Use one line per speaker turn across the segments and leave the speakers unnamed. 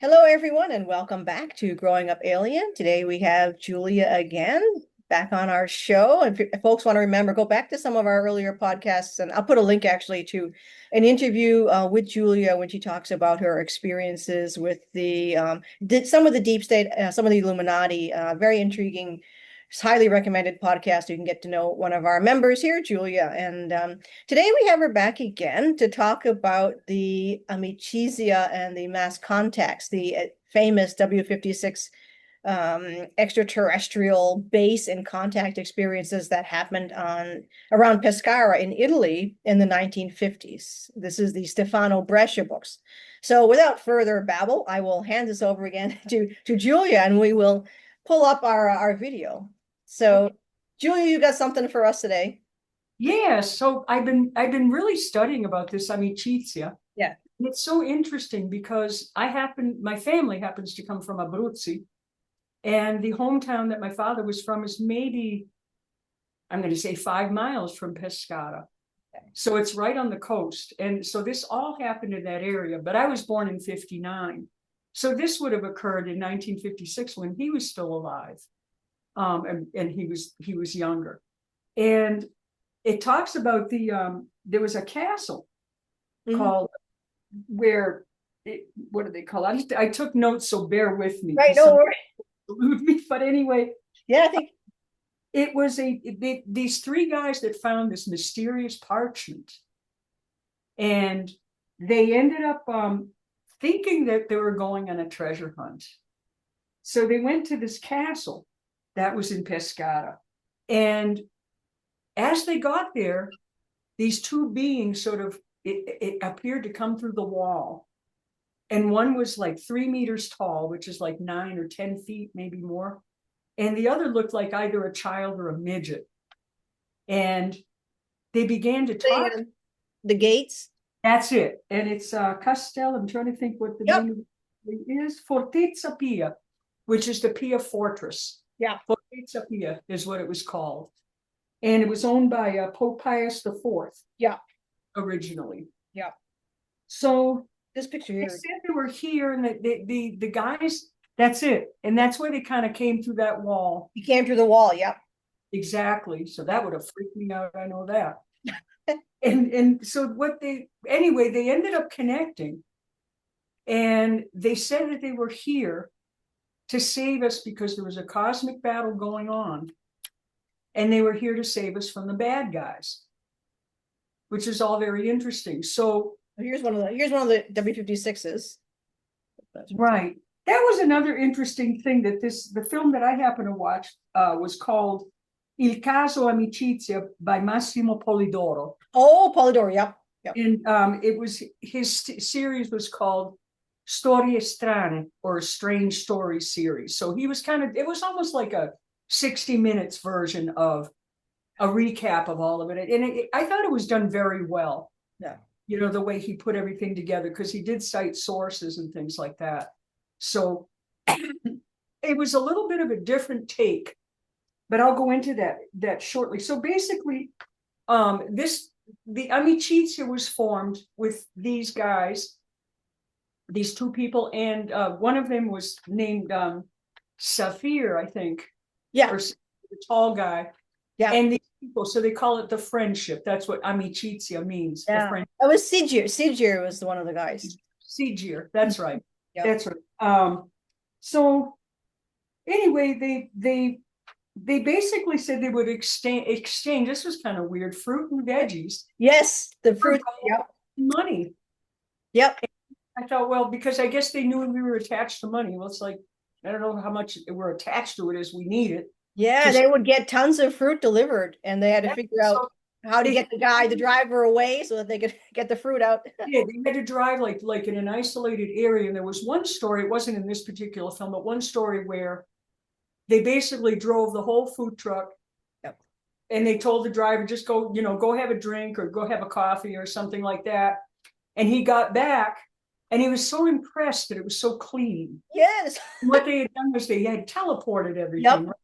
Hello, everyone, and welcome back to Growing Up Alien. Today we have Julia again back on our show. And if folks want to remember, go back to some of our earlier podcasts, and I'll put a link actually to an interview with Julia when she talks about her experiences with some of the deep state, some of the Illuminati. Very intriguing. It's highly recommended podcast. You can get to know one of our members here, Julia. And today we have her back again to talk about the Amicizia and the Mass Contacts, the famous W56 extraterrestrial base and contact experiences that happened around Pescara in Italy in the 1950s. This is the Stefano Breccia books. So without further babble, I will hand this over again to Julia, and we will pull up our video. So, Julia, you got something for us today?
Yeah, so I've been really studying about this amicizia.
Yeah.
And it's so interesting because my family happens to come from Abruzzi, and the hometown that my father was from is maybe, I'm going to say 5 miles from Pescara.
Okay.
So it's right on the coast. And so this all happened in that area, but I was born in 59. So this would have occurred in 1956 when he was still alive. And he was younger. And it talks about there was a castle called what do they call it? I took notes, so bear with me.
Right, no worries.
But anyway,
Yeah, I think
it was these three guys that found this mysterious parchment, and they ended up thinking that they were going on a treasure hunt. So they went to this castle that was in Pescara. And as they got there, these two beings it appeared to come through the wall. And one was like 3 meters tall, which is like 9 or 10 feet, maybe more. And the other looked like either a child or a midget. And they began to talk.
the gates.
That's it. And it's Castel. I'm trying to think what the name of it is. Fortezza Pia, which is the Pia fortress.
Yeah.
Fortezza Pia is what it was called. And it was owned by Pope Pius IV.
Yeah.
Originally.
Yeah.
So
this picture
they
here.
said they were here, and the guys, that's it. And that's where they kind of came through that wall.
He came through the wall, yeah.
Exactly. So that would have freaked me out, I know that. and so they ended up connecting. And they said that they were here to save us because there was a cosmic battle going on, and they were here to save us from the bad guys, which is all very interesting. So
here's one of the W56s.
Right. That was another interesting thing that the film that I happen to watch was called Il Caso Amicizia by Massimo Polidoro.
Oh, Polidoro, yep.
And his series was called Storie Strane, or Strange Stories series. So he was it was almost like a 60 minutes version of a recap of all of it. And I thought it was done very well.
Yeah.
You know, the way he put everything together, because he did cite sources and things like that. So it was a little bit of a different take, but I'll go into that shortly. So basically, the Amicizia was formed with these guys, these two people, and one of them was named Sigir, I think.
Yeah.
Or the tall guy.
Yeah.
And these people, so they call it the friendship. That's what Amicizia means.
Yeah. It was Sigir. Sigir was one of the guys.
Sigir, that's right.
Yep.
That's right. So anyway, they basically said they would exchange. This was kind of weird. Fruit and veggies.
Yes, the fruit. Yep.
Money.
Yep.
I thought, well, because I guess they knew we were attached to money. Well, it's like, I don't know how much we're attached to it as we need it.
Yeah, they would get tons of fruit delivered, and they had to figure out how to get the driver away so that they could get the fruit out.
Yeah, they had to drive like in an isolated area. And there was one story, it wasn't in this particular film, but one story where they basically drove the whole food truck.
Yep.
And they told the driver, just go have a drink or go have a coffee or something like that. And he got back and he was so impressed that it was so clean.
Yes.
What they had done was they had teleported everything.
Yep.
Right?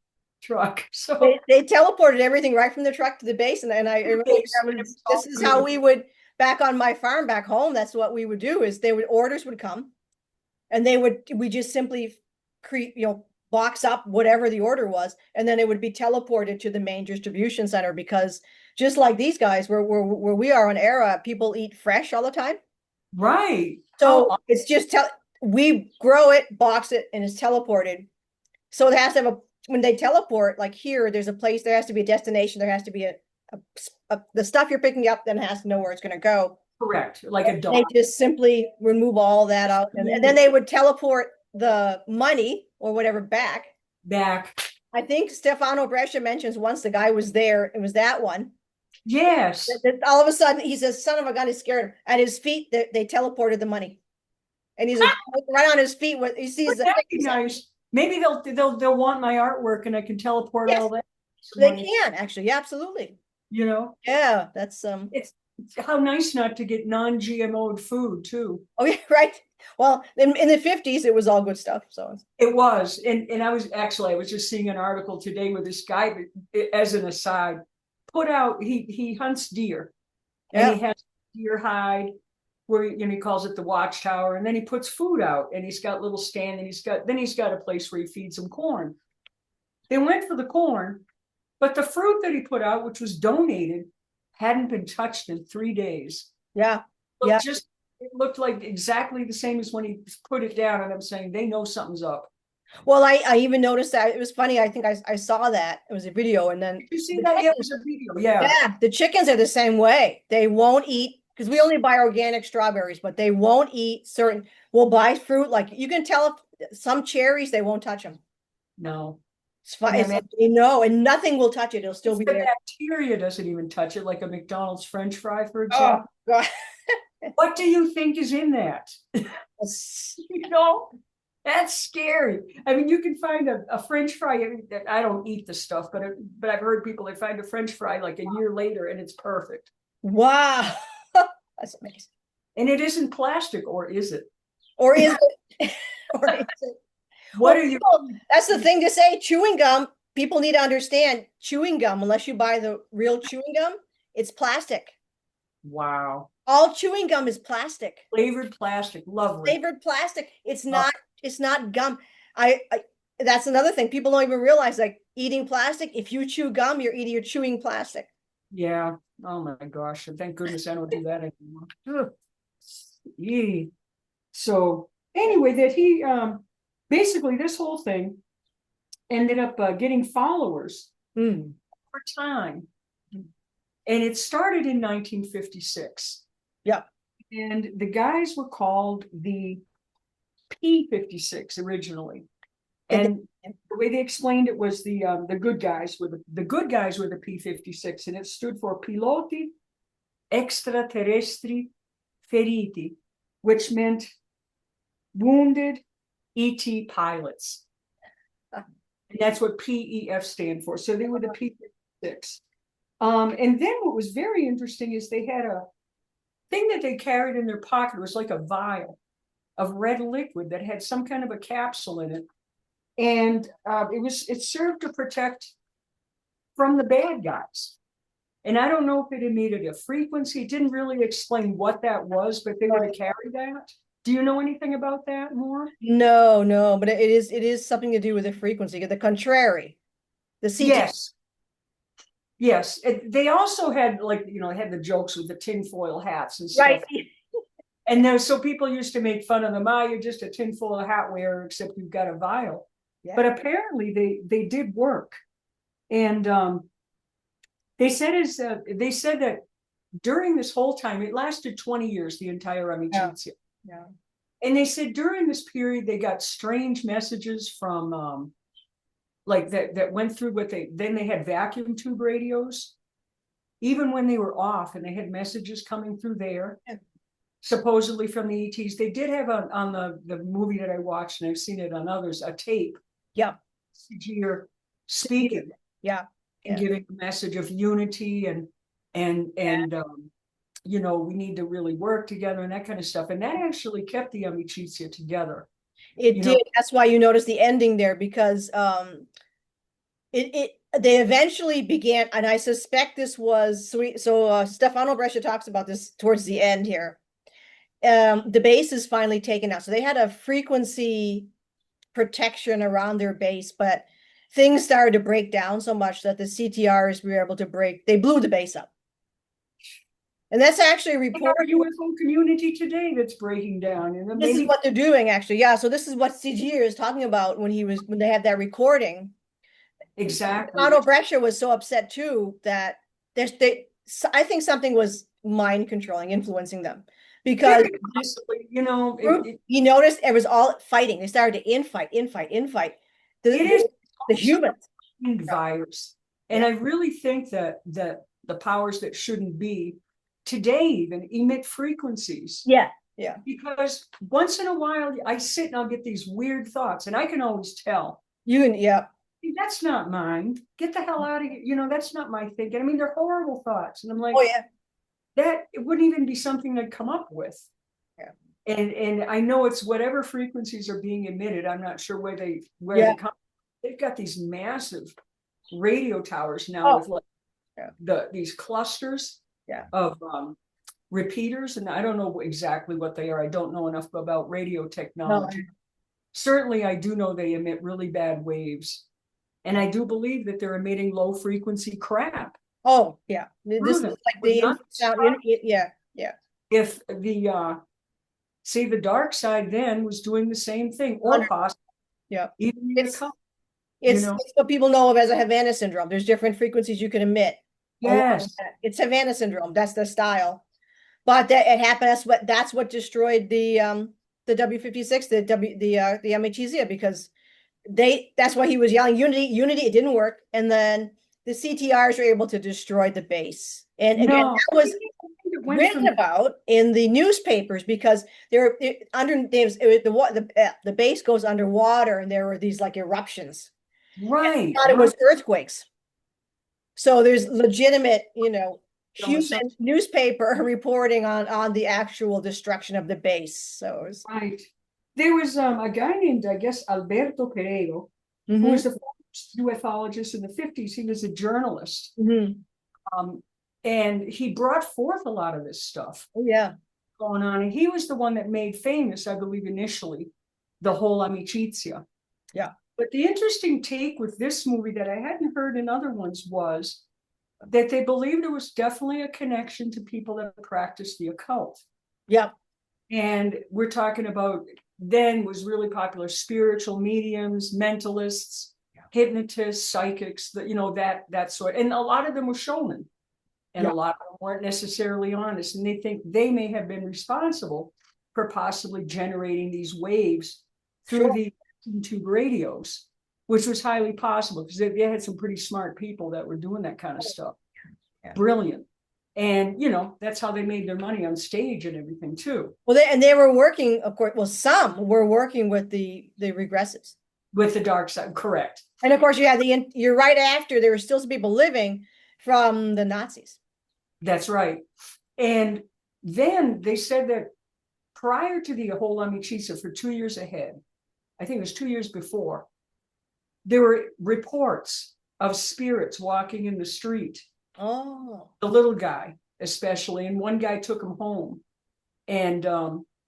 Truck. So
they teleported everything right from the truck to the base, and I really this is how we would, back on my farm back home, that's what we would do. Is orders would come, and we just simply create, box up whatever the order was, and then it would be teleported to the main distribution center, because just like these guys, where we are on Era, people eat fresh all the time.
Right.
So it's just we grow it, box it, and it's teleported. So it has to have when they teleport, like here, there's a place, there has to be a destination, there has to be the stuff you're picking up, then it has to know where it's going to go.
Correct. Like a dog.
They just simply remove all that out, and then they would teleport the money or whatever back. I think Stefano Breccia mentions once the guy was there, it was that one.
Yes.
All of a sudden, he says, son of a gun, is scared. At his feet, they teleported the money. And he's right on his feet. He sees the
nice. Maybe they'll want my artwork, and I can teleport all that.
They can actually, yeah, absolutely. Yeah, that's
it's how nice not to get non-GMO'd food too.
Oh yeah, right. Well, in the 50s, it was all good stuff. So
it was, and I was just seeing an article today where this guy, as an aside, put out he hunts deer, and he has deer hide where he calls it the watchtower, and then he puts food out, and he's got little stand, and he's got a place where he feeds them corn. They went for the corn, but the fruit that he put out, which was donated, hadn't been touched in 3 days.
Yeah.
It looked like exactly the same as when he put it down, and I'm saying they know something's up.
Well, I even noticed that. It was funny. I think I saw that. It was a video, and then
you see that? Yeah, it was a video. Yeah.
Yeah, the chickens are the same way. They won't eat, because we only buy organic strawberries, but they won't eat certain. We'll buy fruit, like you can tell some cherries, they won't touch them.
No.
It's fine. They know, and nothing will touch it. It'll still be there.
Bacteria doesn't even touch it, like a McDonald's French fry, for example.
Oh, God.
What do you think is in that? That's scary. I mean, you can find a French fry. I don't eat the stuff, but I've heard people, they find a French fry like a year later, and it's perfect.
Wow. That's amazing.
And it isn't plastic, or is it?
Or is it? Or is it?
What are you?
That's the thing to say. Chewing gum, people need to understand, chewing gum, unless you buy the real chewing gum, it's plastic.
Wow.
All chewing gum is plastic.
Flavored plastic. Lovely.
Flavored plastic. It's not gum. That's another thing. People don't even realize, like, eating plastic, if you chew gum, you're chewing plastic.
Yeah. Oh my gosh. And thank goodness I don't do that anymore. So anyway, that he basically, this whole thing ended up getting followers over time. And it started in 1956.
Yeah.
And the guys were called the P-56 originally. And the way they explained it was the good guys were the P-56, and it stood for Piloti Extraterrestri Feriti, which meant wounded ET pilots. And that's what PEF stand for. So they were the P-56. And then what was very interesting is they had a thing that they carried in their pocket. It was like a vial of red liquid that had some kind of a capsule in it. And it served to protect from the bad guys. And I don't know if it emitted a frequency. It didn't really explain what that was, but they were to carry that. Do you know anything about that more?
No, but it is something to do with the frequency, the contrary. The CT.
Yes. They also had, like, had the jokes with the tinfoil hats and stuff.
Right.
And so people used to make fun of them. You're just a tinfoil hat wearer, except you've got a vial. Yeah. But apparently they did work. And they said that during this whole time, it lasted 20 years, the entire Amicizia.
Yeah.
And they said during this period, they got strange messages from like that went through then they had vacuum tube radios, even when they were off, and they had messages coming through there, supposedly from the ETs. They did have on the movie that I watched, and I've seen it on others, a tape.
Yeah.
Sigir speaking.
Yeah.
And giving a message of unity and we need to really work together and that kind of stuff. And that actually kept the Amicizia together.
It did. That's why you notice the ending there, because they eventually began, and I suspect this was sweet. So Stefano Breccia talks about this towards the end here. the base is finally taken out. So they had a frequency protection around their base, but things started to break down so much that the CTRs were able to they blew the base up. And that's actually reported.
Our UFO community today that's breaking down. And
this is what they're doing, actually. Yeah. So this is what Sigir is talking about when they had that recording.
Exactly.
Breccia was so upset too that I think something was mind controlling, influencing them, because he noticed it was all fighting. They started to infight. The humans
virus, and I really think that the powers that shouldn't be today even emit frequencies.
Yeah.
Because once in a while I sit and I'll get these weird thoughts, and I can always tell. That's not mine. Get the hell out of here. That's not my thinking. I mean, they're horrible thoughts. And I'm like, that it wouldn't even be something I'd come up with. Yeah. And I know it's whatever frequencies are being emitted. I'm not sure where they come. They've got these massive radio towers now with these clusters of repeaters. And I don't know exactly what they are. I don't know enough about radio technology. No. Certainly, I do know they emit really bad waves. And I do believe that they're emitting low frequency crap.
Oh, yeah. This is like the
If the dark side then was doing the same thing, or possibly even
it's what people know of as a Havana syndrome. There's different frequencies you can emit.
Yes.
It's Havana syndrome. That's the style. But it happened. That's what destroyed the W56, the Amicizia, because that's why he was yelling unity. It didn't work. And then the CTRs were able to destroy the base. And again, that was written about in the newspapers, because the base goes underwater, and there were these like eruptions.
Right.
Thought it was earthquakes. So there's legitimate, human newspaper reporting on the actual destruction of the base. So
right. There was a guy named, I guess, Alberto Pereiro, who was the first ufologist in the 50s. He was a journalist. And he brought forth a lot of this stuff. Going on. And he was the one that made famous, I believe, initially, the whole Amicizia.
Yeah.
But the interesting take with this movie that I hadn't heard in other ones was that they believed there was definitely a connection to people that practiced the occult.
Yeah.
And we're talking about, then was really popular, spiritual mediums, mentalists, hypnotists, psychics, that sort. And a lot of them were showmen. And a lot of them weren't necessarily honest. And they think they may have been responsible for possibly generating these waves through the tube radios, which was highly possible, because they had some pretty smart people that were doing that kind of stuff. Brilliant. And that's how they made their money on stage and everything too.
Well, they were working, of course. Well, some were working with the regressives,
with the dark side, correct.
And of course, you had you're right after there were still some people living from the Nazis.
That's right. And then they said that prior to the whole Amicizia, for 2 years ahead, I think it was 2 years before, there were reports of spirits walking in the street.
Oh.
The little guy, especially. And one guy took him home. And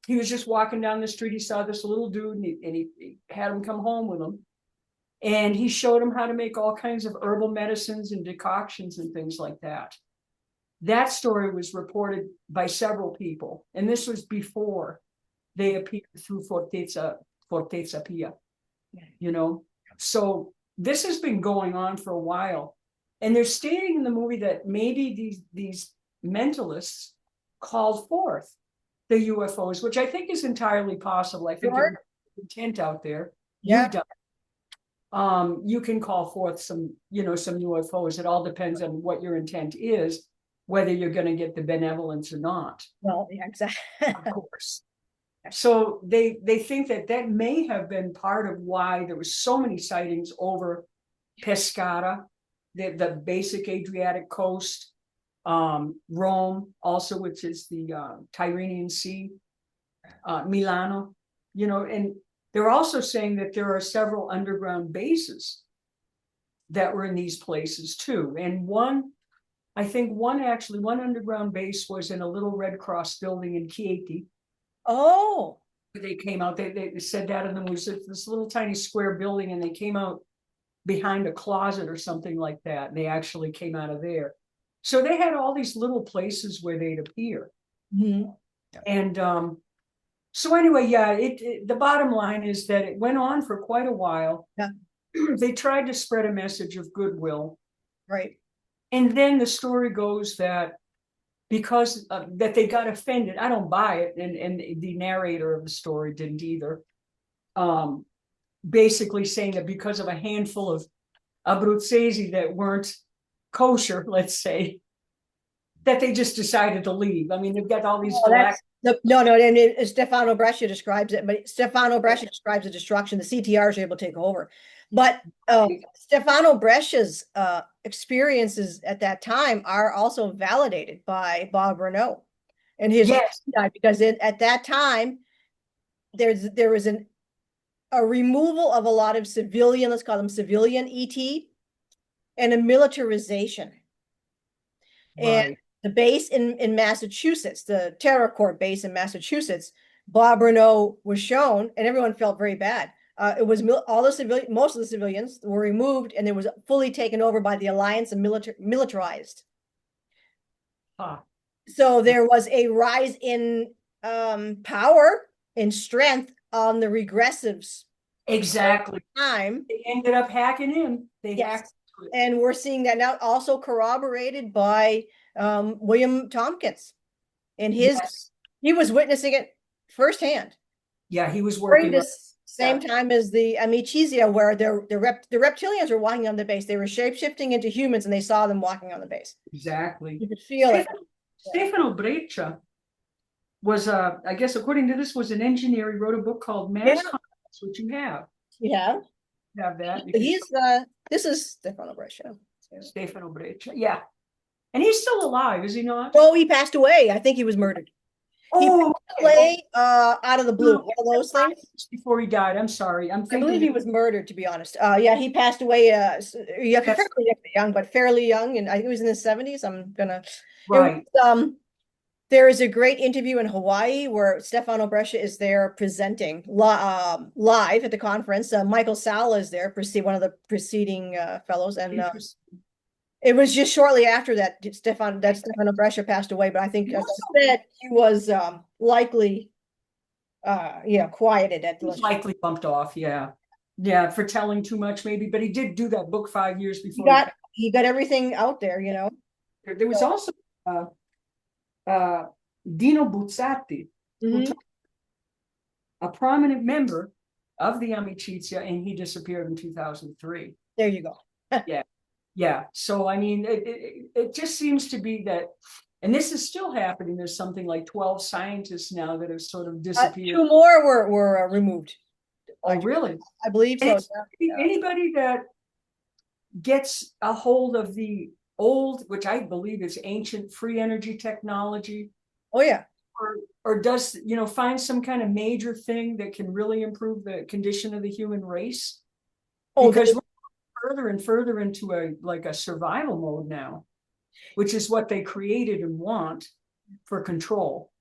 he was just walking down the street. He saw this little dude, and he had him come home with him. And he showed him how to make all kinds of herbal medicines and decoctions and things like that. That story was reported by several people. And this was before they appeared through Fortezza Pia, So this has been going on for a while. And they're stating in the movie that maybe these mentalists called forth the UFOs, which I think is entirely possible. I think there's intent out there.
Yeah.
You can call forth some UFOs. It all depends on what your intent is, whether you're going to get the benevolence or not.
Well, yeah, exactly.
Of course. So they think that may have been part of why there was so many sightings over Pescara, the basic Adriatic coast, Rome, also, which is the Tyrrhenian Sea, Milano, and they're also saying that there are several underground bases that were in these places too. And one underground base was in a little Red Cross building in Chieti,
Oh.
They came out, they said that, and then was this little tiny square building, and they came out behind a closet or something like that. And they actually came out of there. So they had all these little places where they'd appear.
Mm-hmm.
And so anyway, yeah, the bottom line is that it went on for quite a while.
Yeah.
They tried to spread a message of goodwill.
Right.
And then the story goes that because that they got offended. I don't buy it, and the narrator of the story didn't either. Basically saying that because of a handful of Abruzzesi that weren't kosher, let's say, that they just decided to leave. I mean, they've got all these
no, and Stefano Breccia describes it, but Stefano Breccia describes the destruction. The CTRs are able to take over. But Stefano Brescia's experiences at that time are also validated by Bob Renault and his because at that time there was a removal of a lot of civilian, let's call them civilian ET, and a militarization. And the base in Massachusetts, the TerraCorp base in Massachusetts, Bob Renault was shown, and everyone felt very bad. It was all the civilian, most of the civilians were removed, and it was fully taken over by the Alliance and militarized. So there was a rise in power and strength on the regressives.
Exactly.
Time
they ended up hacking in. They hacked.
And we're seeing that now, also corroborated by William Tompkins, and he was witnessing it firsthand.
Yeah, he was working
this same time as the Amicizia, where the reptilians were walking on the base. They were shape-shifting into humans, and they saw them walking on the base.
Exactly.
You could feel it.
Stefano Breccia was, I guess, according to this, was an engineer. He wrote a book called Mass Contacts, which you have.
Yeah.
You have that.
He's this is Stefano Breccia.
Stefano Breccia, yeah. And he's still alive, is he not?
Oh, he passed away. I think he was murdered.
Oh,
he play out of the blue. One of those things.
Before he died, I'm sorry. I
believe he was murdered, to be honest. Yeah, he passed away fairly young, but fairly young, and I think he was in his 70s. I'm gonna
right.
There is a great interview in Hawaii where Stefano Breccia is there presenting live at the conference. Michael Sala is there, one of the preceding fellows, and it was just shortly after that Stefano Breccia passed away. But I think, as I said, he was likely, quieted at
likely bumped off. Yeah, for telling too much, maybe. But he did do that book 5 years before.
He got everything out there,
There was also Dino Buzzati, a prominent member of the Amicizia, and he disappeared in 2003.
There you go.
Yeah. So, I mean, it just seems to be that, and this is still happening. There's something like 12 scientists now that have sort of disappeared.
2 more were removed.
Oh, really?
I believe so.
Anybody that gets a hold of the old, which I believe is ancient free energy technology.
Oh, yeah.
Or does, find some kind of major thing that can really improve the condition of the human race. Because we're further and further into a survival mode now, which is what they created and want for control.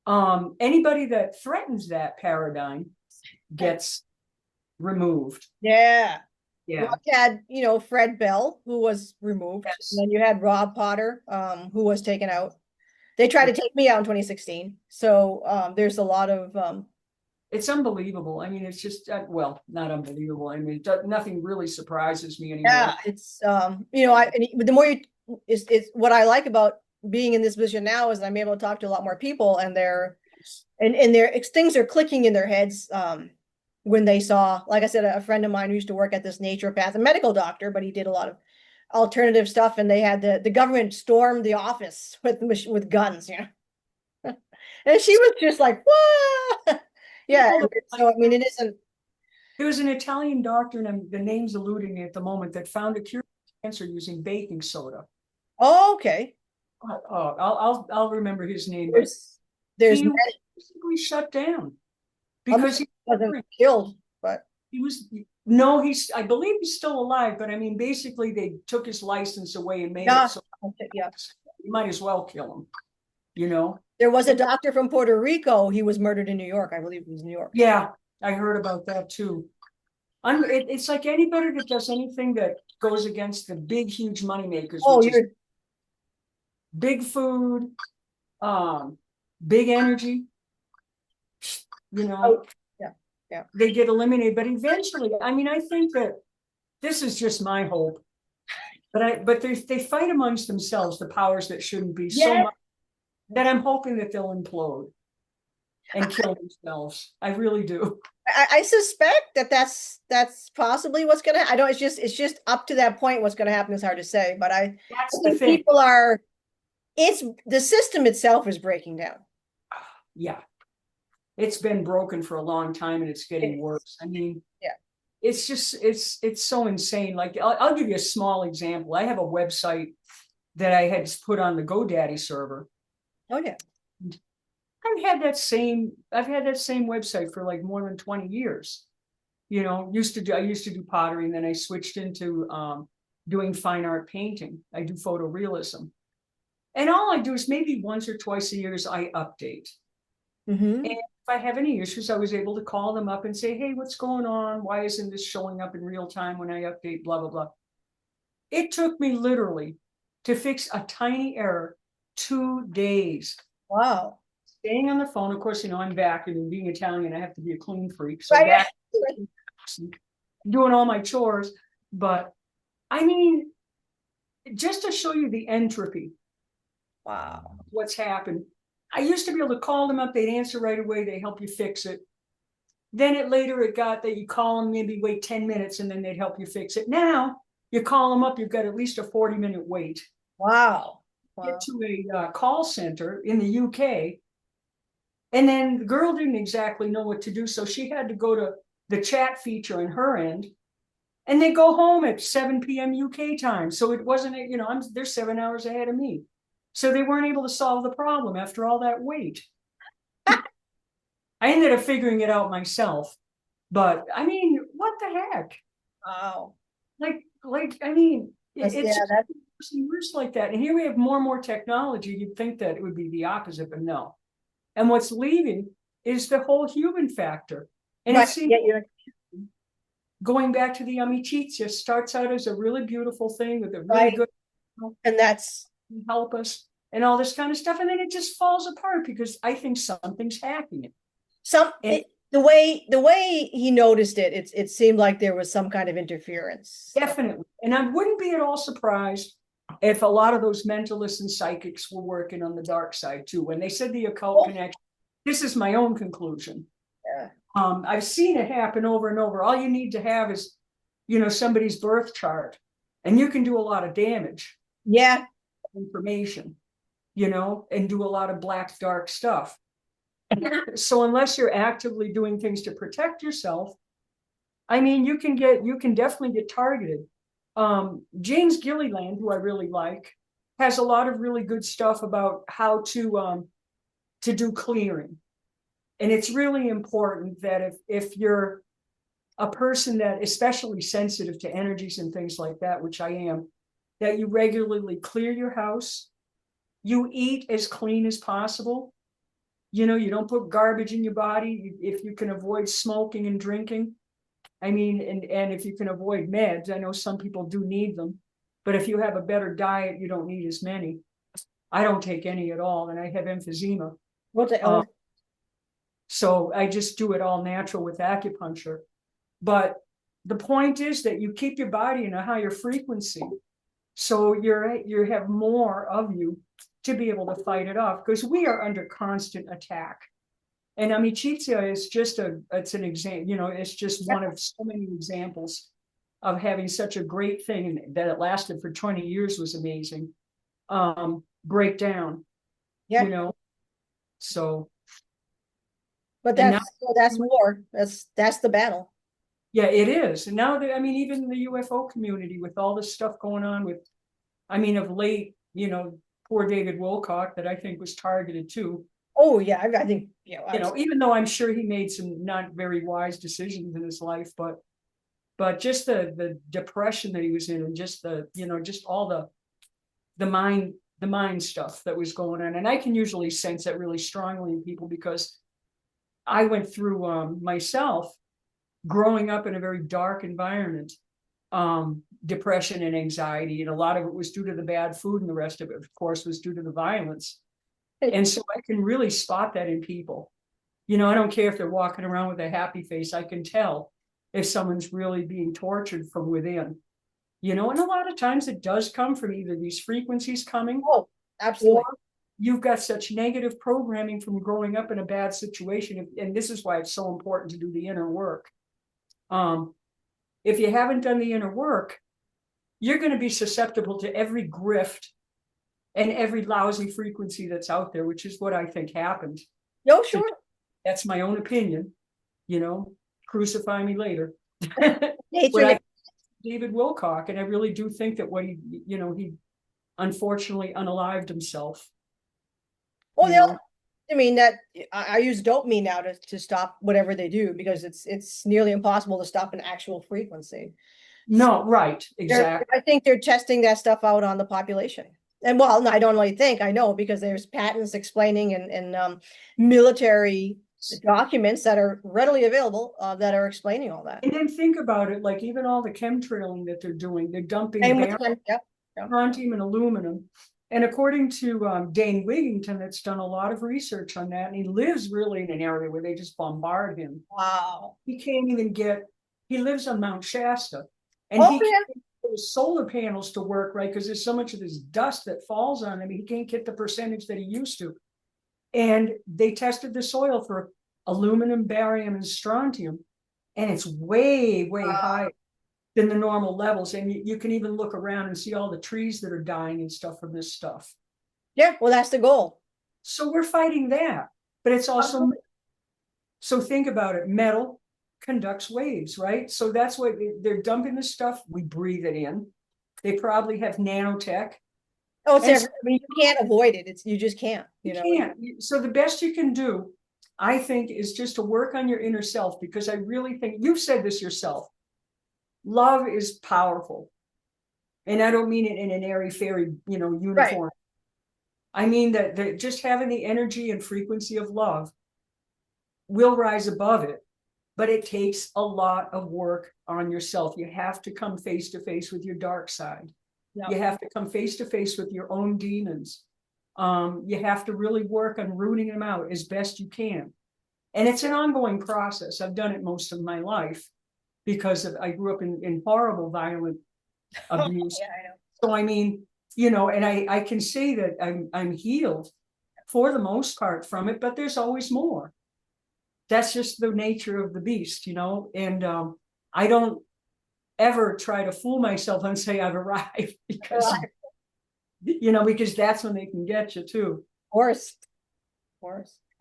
Anybody that threatens that paradigm gets removed.
Yeah. You had, Fred Bell, who was removed. Yes. And then you had Rob Potter, who was taken out. They tried to take me out in 2016. So there's a lot of...
It's unbelievable. I mean, it's just, not unbelievable. I mean, nothing really surprises me anymore.
Yeah, it's, the more it's what I like about being in this position now is I'm able to talk to a lot more people, and things are clicking in their heads. When they saw, like I said, a friend of mine who used to work at this naturopath, a medical doctor, but he did a lot of alternative stuff, and they had the government storm the office with guns, and she was just like, what? Yeah. So, I mean, it isn't.
There was an Italian doctor, and the name's eluding me at the moment, that found a cure for cancer using baking soda.
Oh, okay.
I'll remember his name.
There's
he basically shut down because he
wasn't killed, but
he was. No, I believe he's still alive, but I mean, basically they took his license away and made it so you might as well kill him. you know?
There was a doctor from Puerto Rico. He was murdered in New York. I believe it was New York.
Yeah, I heard about that too. It's like anybody that does anything that goes against the big, huge money makers,
Oh,
which is
you're
big food, big energy, you know,
oh, yeah, yeah.
they get eliminated. But eventually, I mean, I think that this is just my hope. But they fight amongst themselves, the powers that shouldn't be, so
Yeah.
much that I'm hoping that they'll implode and kill themselves. I really do.
I suspect that that's possibly what's gonna. I don't. It's just up to that point. What's gonna happen is hard to say. But I
That's the
think
thing.
people are. It's the system itself is breaking down.
Yeah, it's been broken for a long time and it's getting
It's,
worse. I mean,
yeah.
it's just it's so insane. Like I'll give you a small example. I have a website that I had put on the GoDaddy server.
Oh yeah.
I've had that same website for like more than 20 years. You know, I used to do pottery, and then I switched into doing fine art painting. I do photorealism. And all I do is maybe once or twice a year is I update.
Mm-hmm.
And if I have any issues, I was able to call them up and say, hey, what's going on? Why isn't this showing up in real time when I update, blah, blah, blah. It took me literally to fix a tiny error 2 days.
Wow.
Staying on the phone, of course, you know, I'm back, and being Italian, I have to be a clean freak. So
Right.
back doing all my chores. But I mean, just to show you the entropy,
Wow.
what's happened. I used to be able to call them up, they'd answer right away, they help you fix it. Then it got that you call them, maybe wait 10 minutes, and then they'd help you fix it. Now you call them up, you've got at least a 40-minute wait.
Wow.
Get
Wow.
to a call center in the UK, and then the girl didn't exactly know what to do, so she had to go to the chat feature on her end, and they go home at 7 p.m. UK time. So it wasn't, you know, they're 7 hours ahead of me. So they weren't able to solve the problem after all that wait. I ended up figuring it out myself. But I mean, what the heck?
Wow.
I mean, it's
Yeah,
just worse like that. And here we have more and more technology. You'd think that it would be the opposite, but no. And what's leaving is the whole human factor. And
right.
it seems
Yeah,
going back to the amicizia starts out as a really beautiful thing with a really
right.
good
And that's
help us and all this kind of stuff. And then it just falls apart because I think something's hacking it.
the way he noticed it, it seemed like there was some kind of interference.
Definitely. And I wouldn't be at all surprised if a lot of those mentalists and psychics were working on the dark side too. When they said the occult connection, this is my own conclusion.
Yeah.
I've seen it happen over and over. All you need to have is, you know, somebody's birth chart, and you can do a lot of damage.
Yeah.
Information, you know, and do a lot of black, dark stuff. So unless you're actively doing things to protect yourself, I mean, you can definitely get targeted. James Gilliland, who I really like, has a lot of really good stuff about how to do clearing. And it's really important that if you're a person that especially sensitive to energies and things like that, which I am, that you regularly clear your house, you eat as clean as possible. You know, you don't put garbage in your body. If you can avoid smoking and drinking, I mean, and if you can avoid meds, I know some people do need them, but if you have a better diet, you don't need as many. I don't take any at all, and I have emphysema.
What the
So I just do it all natural with acupuncture. But the point is that you keep your body in a higher frequency, so you have more of you to be able to fight it off, because we are under constant attack. And amicizia is it's an example, you know, it's just one of so many examples of having such a great thing, and that it lasted for 20 years was amazing. Break down,
Yeah.
you know. So
But that's war. That's the battle.
yeah, it is. And now I mean, even the UFO community with all this stuff going on with, I mean, of late, you know, poor David Wilcock, that I think was targeted too.
Oh yeah, I think
you know, even though I'm sure he made some not very wise decisions in his life, but just the depression that he was in, and just the, you know, just all the mind the mind stuff that was going on. And I can usually sense that really strongly in people because I went through myself growing up in a very dark environment, depression and anxiety. And a lot of it was due to the bad food, and the rest of it, of course, was due to the violence. And so I can really spot that in people. You know, I don't care if they're walking around with a happy face. I can tell if someone's really being tortured from within. You know, and a lot of times it does come from either these frequencies coming.
Oh, absolutely.
Or you've got such negative programming from growing up in a bad situation. And this is why it's so important to do the inner work. If you haven't done the inner work, you're going to be susceptible to every grift and every lousy frequency that's out there, which is what I think happened.
No, sure.
That's my own opinion, you know, crucify me later.
Nature.
David Wilcock, and I really do think that what he unfortunately unalived himself.
Well, I mean that I use dopamine now to stop whatever they do, because it's nearly impossible to stop an actual frequency.
No, right, exactly.
I think they're testing that stuff out on the population. And well, no, I don't really think, I know, because there's patents explaining and military documents that are readily available that are explaining all that.
And then think about it, like even all the chemtrailing that they're doing, they're dumping strontium and aluminum. And according to Dane Wigington, that's done a lot of research on that, and he lives really in an area where they just bombard him.
Wow.
He can't even he lives on Mount Shasta, and he can't get his solar panels to work right because there's so much of this dust that falls on him. He can't get the percentage that he used to. And they tested the soil for aluminum, barium, and strontium, and it's way, way higher than the normal levels. And you can even look around and see all the trees that are dying and stuff from this stuff.
Yeah, well, that's the goal.
So we're fighting that, but it's also, so think about it, metal conducts waves, right? So that's what they're dumping this stuff. We breathe it in. They probably have nanotech.
Oh, it's I mean, you can't avoid it. You just can't. You
can't. So the best you can do, I think, is just to work on your inner self, because I really think, you've said this yourself, love is powerful. And I don't mean it in an airy-fairy, uniform. Right. I mean that just having the energy and frequency of love will rise above it, but it takes a lot of work on yourself. You have to come face to face with your dark side. Yep. You have to come face to face with your own demons. You have to really work on rooting them out as best you can. And it's an ongoing process. I've done it most of my life because I grew up in horrible, violent abuse.
Yeah, I know.
So, I mean, and I can say that I'm healed for the most part from it, but there's always more. That's just the nature of the beast, and I don't ever try to fool myself and say I've arrived, because because that's when they can get you too.
Of course.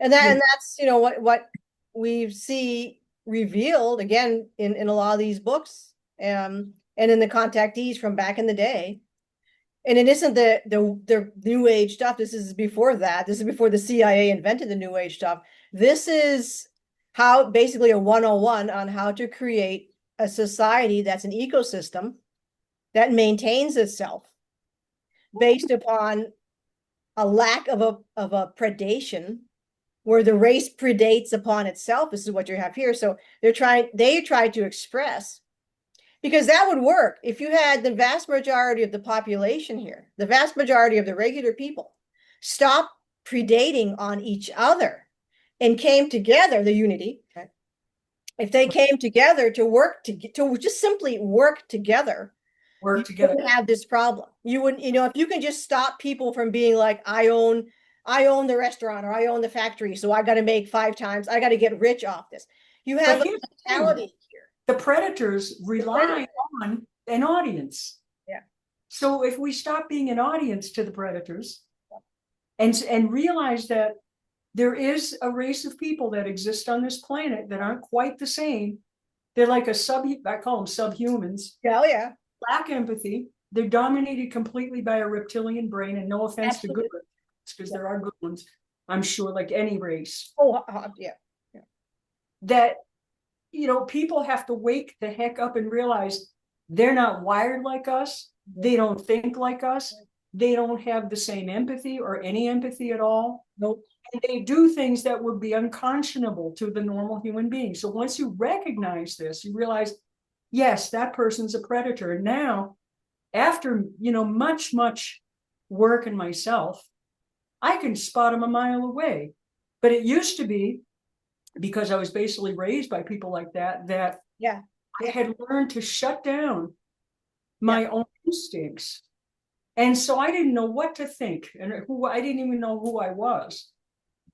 And that's what we see revealed again in a lot of these books, and in the contactees from back in the day. And it isn't the New Age stuff. This is before that. This is before the CIA invented the New Age stuff. This is how, basically, a 101 on how to create a society that's an ecosystem that maintains itself based upon a lack of a predation, where the race predates upon itself. This is what you have here. So they try to express, because that would work if you had the vast majority of the population here, the vast majority of the regular people, stop predating on each other and came together, the unity. Okay? If they came together to work to just simply work together, you wouldn't have this problem. You wouldn't, if you can just stop people from being like, I own the restaurant, or I own the factory, so I got to make 5 times, I got to get rich off this. You have a mentality here.
The predators rely on an audience.
Yeah.
So if we stop being an audience to the predators, and realize that there is a race of people that exist on this planet that aren't quite the same. They're like I call them subhumans.
Oh, yeah.
Lack empathy. They're dominated completely by a reptilian brain, and no offense to good ones, because there are good ones, I'm sure, like any race.
Oh, yeah.
That, people have to wake the heck up and realize they're not wired like us. They don't think like us. they don't have the same empathy or any empathy at all.
Nope.
And they do things that would be unconscionable to the normal human being. So once you recognize this, you realize, yes, that person's a predator. And now, after, much, much work in myself, I can spot them a mile away. But it used to be, because I was basically raised by people like that,
Yeah.
I had learned to shut down my own instincts. And so I didn't know what to think, and I didn't even know who I was.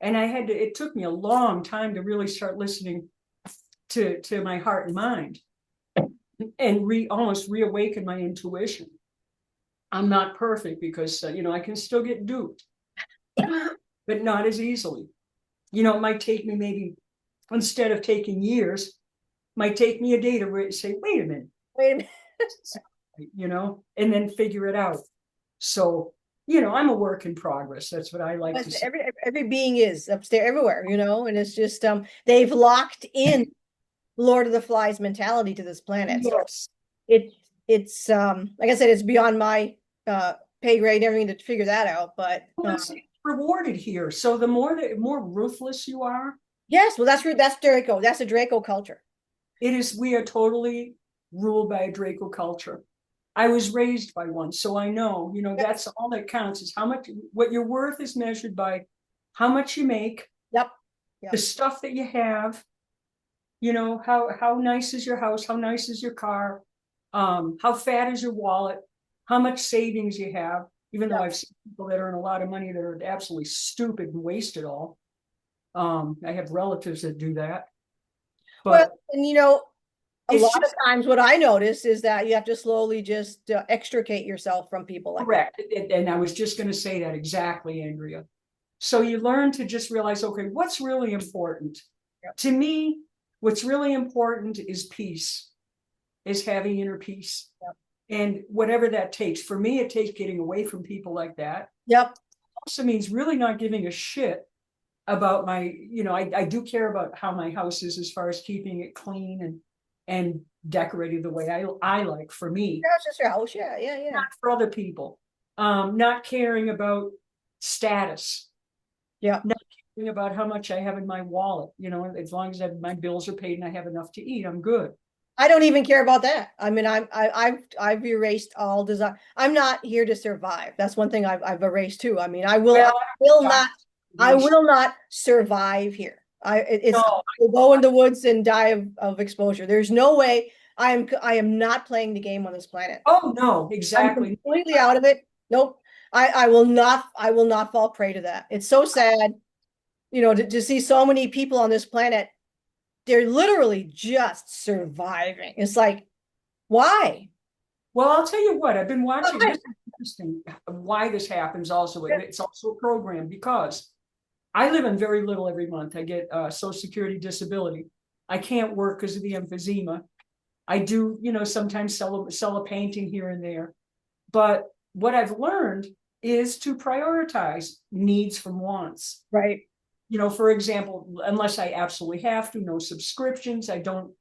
And it took me a long time to really start listening to my heart and mind, and almost reawaken my intuition. I'm not perfect, because, I can still get duped, but not as easily. It might take me, maybe, instead of taking years, might take me a day to say, wait a minute, and then figure it out. So, I'm a work in progress. That's what I like to say.
Every being is upstairs everywhere, and it's just they've locked in Lord of the Flies mentality to this planet.
Yes.
So it's like I said, it's beyond my pay grade, everything to figure that out. But
it's rewarded here. So the more ruthless you are.
Yes, well, that's Draco. That's a Draco culture.
It is. We are totally ruled by a Draco culture. I was raised by one, so I know, that's all that counts, is what your worth is measured by how much you make.
Yep.
The stuff that you have, how nice is your house, how nice is your car, how fat is your wallet, how much savings you have, even though I've seen people that earn a lot of money that are absolutely stupid and waste it all. I have relatives that do that. But,
and a lot of times what I notice is that you have to slowly just extricate yourself from people like
correct. That. And I was just going to say that exactly, Andrea. So you learn to just realize, okay, what's really important? Yep. To me, what's really important is peace, is having inner peace.
Yep.
And whatever that takes. For me, it takes getting away from people like that.
Yep.
It also means really not giving a shit about my, I do care about how my house is, as far as keeping it clean and decorated the way I like, for me.
Yeah, it's just your house. Yeah.
Not for other people. Not caring about status.
Yeah.
Not caring about how much I have in my wallet. As long as my bills are paid and I have enough to eat, I'm good.
I don't even care about that. I mean, I've erased all desire. I'm not here to survive. That's one thing I've erased too. I mean, I will not survive here. We'll go in the woods and die of exposure. There's no way. I am not playing the game on this planet.
Oh no, exactly.
I'm completely out of it. Nope. I will not fall prey to that. It's so sad, to see so many people on this planet. They're literally just surviving. It's like, why?
Well, I'll tell you what, I've been watching. This is interesting why this happens also. It's also a program, because I live in very little every month. I get Social Security disability. I can't work because of the emphysema. I do, sometimes sell a painting here and there. But what I've learned is to prioritize needs from wants.
Right.
For example, unless I absolutely have to, no subscriptions. I don't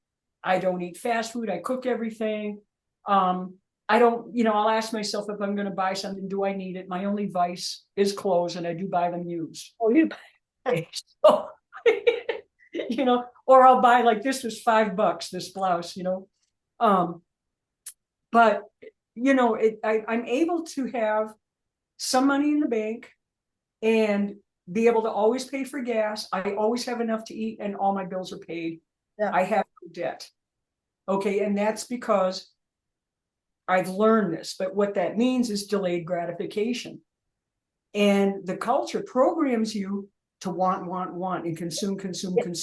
eat fast food. I cook everything. I don't, I'll ask myself, if I'm going to buy something, do I need it? My only vice is clothes, and I do buy them used.
Oh, you buy.
So, or I'll buy, like, this was $5, this blouse, but I'm able to have some money in the bank and be able to always pay for gas. I always have enough to eat, and all my bills are paid.
Yeah.
I have no debt. Okay. And that's because I've learned this, but what that means is delayed gratification. And the culture programs you to want, and consume.
Yep.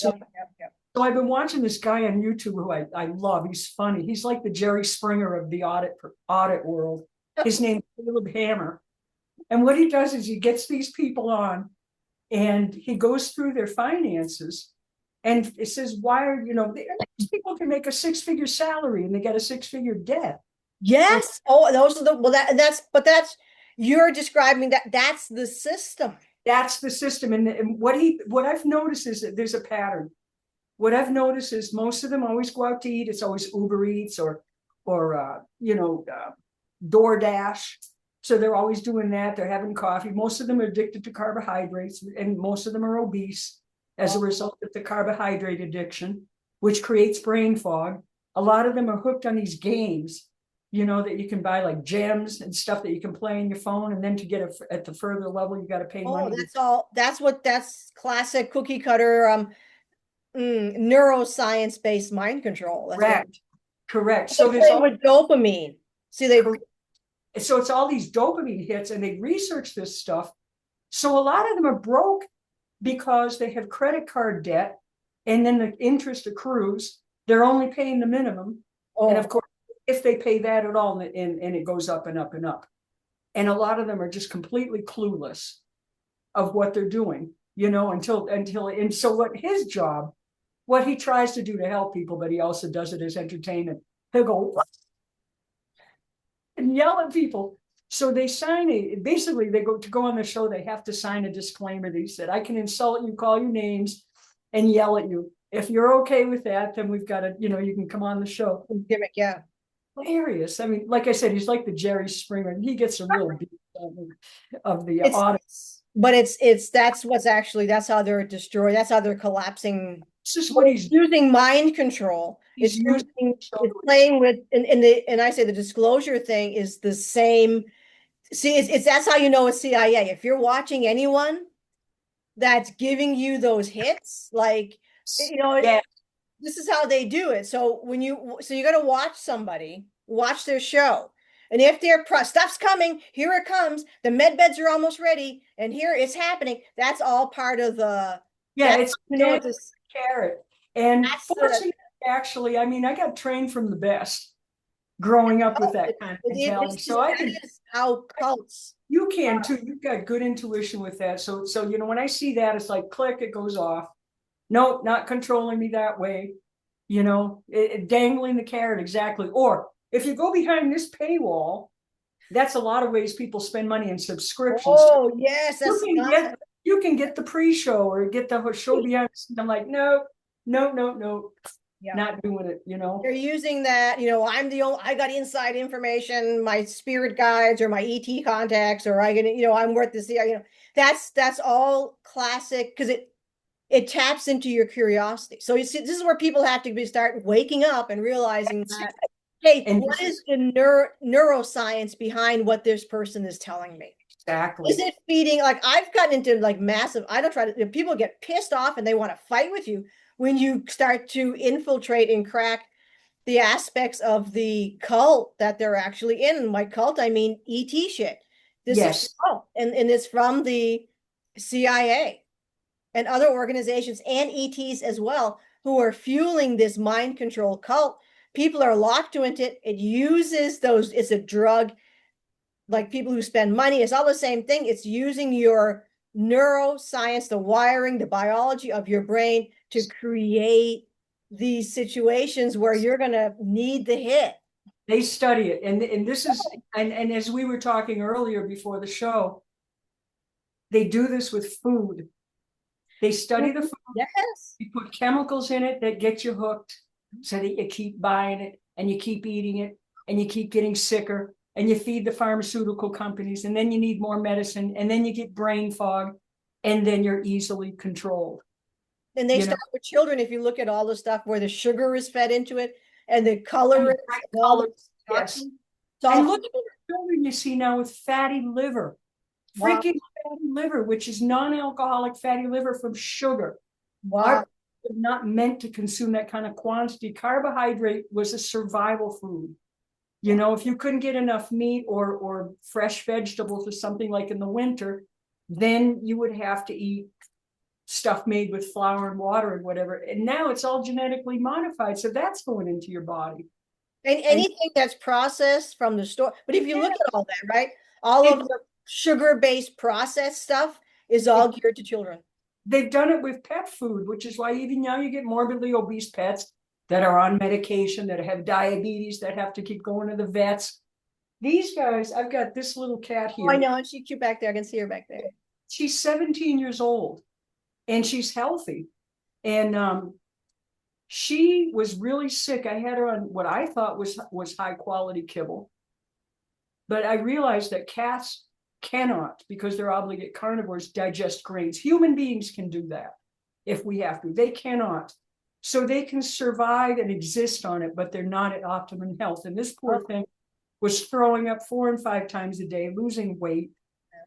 So I've been watching this guy on YouTube who I love. He's funny. He's like the Jerry Springer of the audit world. His name's Caleb Hammer. And what he does is he gets these people on, and he goes through their finances, and it says, why are, these people can make a 6-figure salary and they get a 6-figure debt.
Yes. Oh, those are that's you're describing that's the system.
That's the system. And what I've noticed is that there's a pattern. What I've noticed is most of them always go out to eat. It's always Uber Eats or DoorDash. So they're always doing that. They're having coffee. Most of them are addicted to carbohydrates, and most of them are obese as a result of the carbohydrate addiction, which creates brain fog. A lot of them are hooked on these games, that you can buy, like gems and stuff that you can play on your phone. And then to get it at the further level, you got to pay
Oh,
money.
that's classic cookie cutter neuroscience based mind control. That's what
Correct.
so there's all with dopamine. See,
so it's all these dopamine hits, and they research this stuff. So a lot of them are broke because they have credit card debt, and then the interest accrues. They're only paying the minimum. And of course, if they pay that at all, and it goes up and up and up. And a lot of them are just completely clueless of what they're doing, until, and so what he tries to do to help people, but he also does it as entertainment. He'll go and yell at people. So they basically they go on the show, they have to sign a disclaimer that he said, I can insult you, call you names, and yell at you. If you're okay with that, then we've got to, you can come on the show.
Gimmick, yeah.
Hilarious. I mean, like I said, he's like the Jerry Springer, and he gets a real beat of the audience.
But that's how they're destroyed. That's how they're collapsing.
This is what he's
using mind control. It's playing with, and I say the disclosure thing is the same. See, it's that's how you know it's CIA. If you're watching anyone that's giving you those hits, like, this is how they do it. So you got to watch somebody, watch their show. And if their stuff's coming, here it comes. The med beds are almost ready, and here it's happening. That's all part of the.
It's a carrot. And actually, I mean, I got trained from the best growing up with that kind of mentality. So I can
how cults.
You can too. You've got good intuition with that. So when I see that, it's like click, it goes off. No, not controlling me that way. Dangling the carrot, exactly. Or if you go behind this paywall, that's a lot of ways people spend money in subscriptions.
Oh, yes.
You can get the pre-show or get the show behind. I'm like, no, not doing it,
They're using that, I got inside information, my spirit guides or my ET contacts, or I'm worth the see, that's all classic, because it taps into your curiosity. So you see, this is where people have to start waking up and realizing that, hey, what is the neuroscience behind what this person is telling me?
Exactly.
Is it feeding? Like, I've gotten into like massive, I don't try to, people get pissed off and they want to fight with you when you start to infiltrate and crack the aspects of the cult that they're actually in. And by cult, I mean ET shit. This is cult, and it's from the CIA and other organizations and ETs as well, who are fueling this mind control cult. People are locked into it. It uses those, it's a drug, like people who spend money. It's all the same thing. It's using your neuroscience, the wiring, the biology of your brain to create these situations where you're going to need the hit.
They study it. And this is, and as we were talking earlier before the show, they do this with food. They study the food.
Yes.
You put chemicals in it that get you hooked so that you keep buying it and you keep eating it and you keep getting sicker, and you feed the pharmaceutical companies, and then you need more medicine, and then you get brain fog, and then you're easily controlled.
And they start with children. If you look at all the stuff where the sugar is fed into it and the color,
yes. And look at the children you see now with fatty liver. Freaking fatty liver, which is non-alcoholic fatty liver from sugar.
Wow.
Not meant to consume that kind of quantity. Carbohydrate was a survival food. If you couldn't get enough meat or fresh vegetables or something like in the winter, then you would have to eat stuff made with flour and water and whatever. And now it's all genetically modified. So that's going into your body.
And anything that's processed from the store. But if you look at all that, right? All of the sugar-based processed stuff is all geared to children.
They've done it with pet food, which is why even now you get morbidly obese pets that are on medication, that have diabetes, that have to keep going to the vets. These guys, I've got this little cat here.
Oh, I know, and she's cute back there. I can see her back there.
She's 17 years old, and she's healthy. And she was really sick. I had her on what I thought was high quality kibble. But I realized that cats cannot, because they're obligate carnivores, digest grains. Human beings can do that if we have to. They cannot. So they can survive and exist on it, but they're not at optimum health. And this poor thing was throwing up 4 and 5 times a day, losing weight.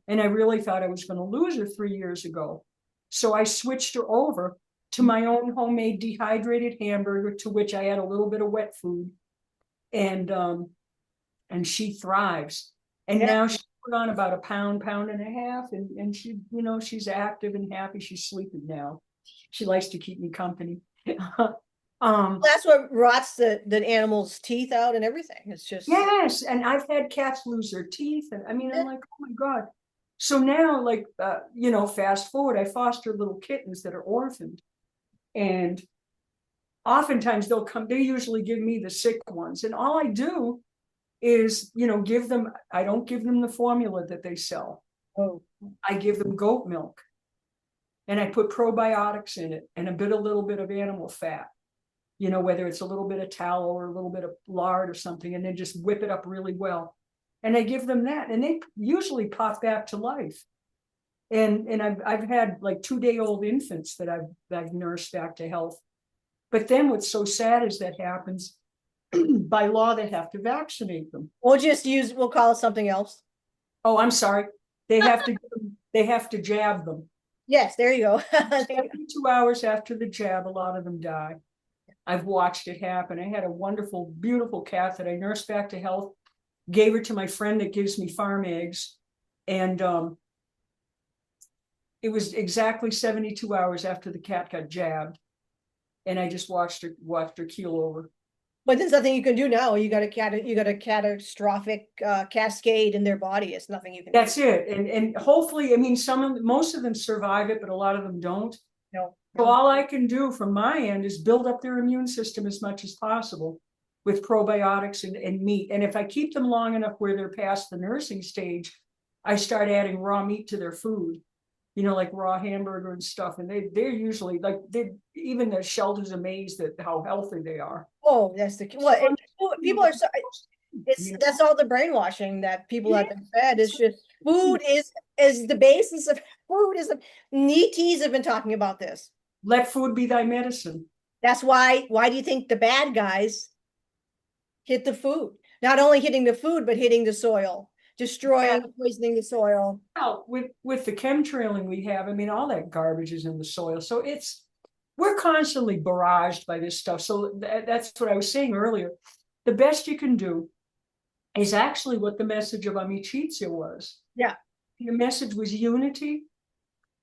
And I really thought I was going to lose her 3 years ago. So I switched her over to my own homemade dehydrated hamburger, to which I add a little bit of wet food. And she thrives. And now she's put on about a pound and a half, and she, she's active and happy. She's sleeping now. She likes to keep me company.
That's what rots the animal's teeth out and everything. It's just
yes. And I've had cats lose their teeth, and I mean, I'm like, oh my God. So now, like, fast forward, I foster little kittens that are orphaned, and oftentimes they usually give me the sick ones, and all I do is, I don't give them the formula that they sell.
Oh.
I give them goat milk, and I put probiotics in it and a little bit of animal fat, whether it's a little bit of tallow or a little bit of lard or something, and then just whip it up really well. And I give them that, and they usually pop back to life. And I've had like 2-day-old infants that I've nursed back to health. But then what's so sad is that happens by law. They have to vaccinate them.
We'll call it something else.
Oh, I'm sorry. They have to jab them.
Yes, there you go.
2 hours after the jab, a lot of them die. I've watched it happen. I had a wonderful, beautiful cat that I nursed back to health, gave her to my friend that gives me farm eggs. And it was exactly 72 hours after the cat got jabbed. And I just watched her keel over.
But there's nothing you can do now. You got a catastrophic cascade in their body. It's nothing you can
That's do. It. And hopefully, I mean, most of them survive it, but a lot of them don't.
No.
So all I can do from my end is build up their immune system as much as possible with probiotics and meat. And if I keep them long enough where they're past the nursing stage, I start adding raw meat to their food, like raw hamburger and stuff. And they're usually like, even the shelter's amazed at how healthy they are.
Oh, that's the people are so. That's all the brainwashing that people have been fed. Is just food is the basis of food. NETs have been talking about this.
Let food be thy medicine.
That's why. Why do you think the bad guys hit the food? Not only hitting the food, but hitting the soil, destroying, poisoning the soil.
Well, with the chemtrailing we have, I mean, all that garbage is in the soil. So we're constantly barraged by this stuff. So that's what I was saying earlier. The best you can do is actually what the message of Amicizia was.
Yeah.
The message was unity.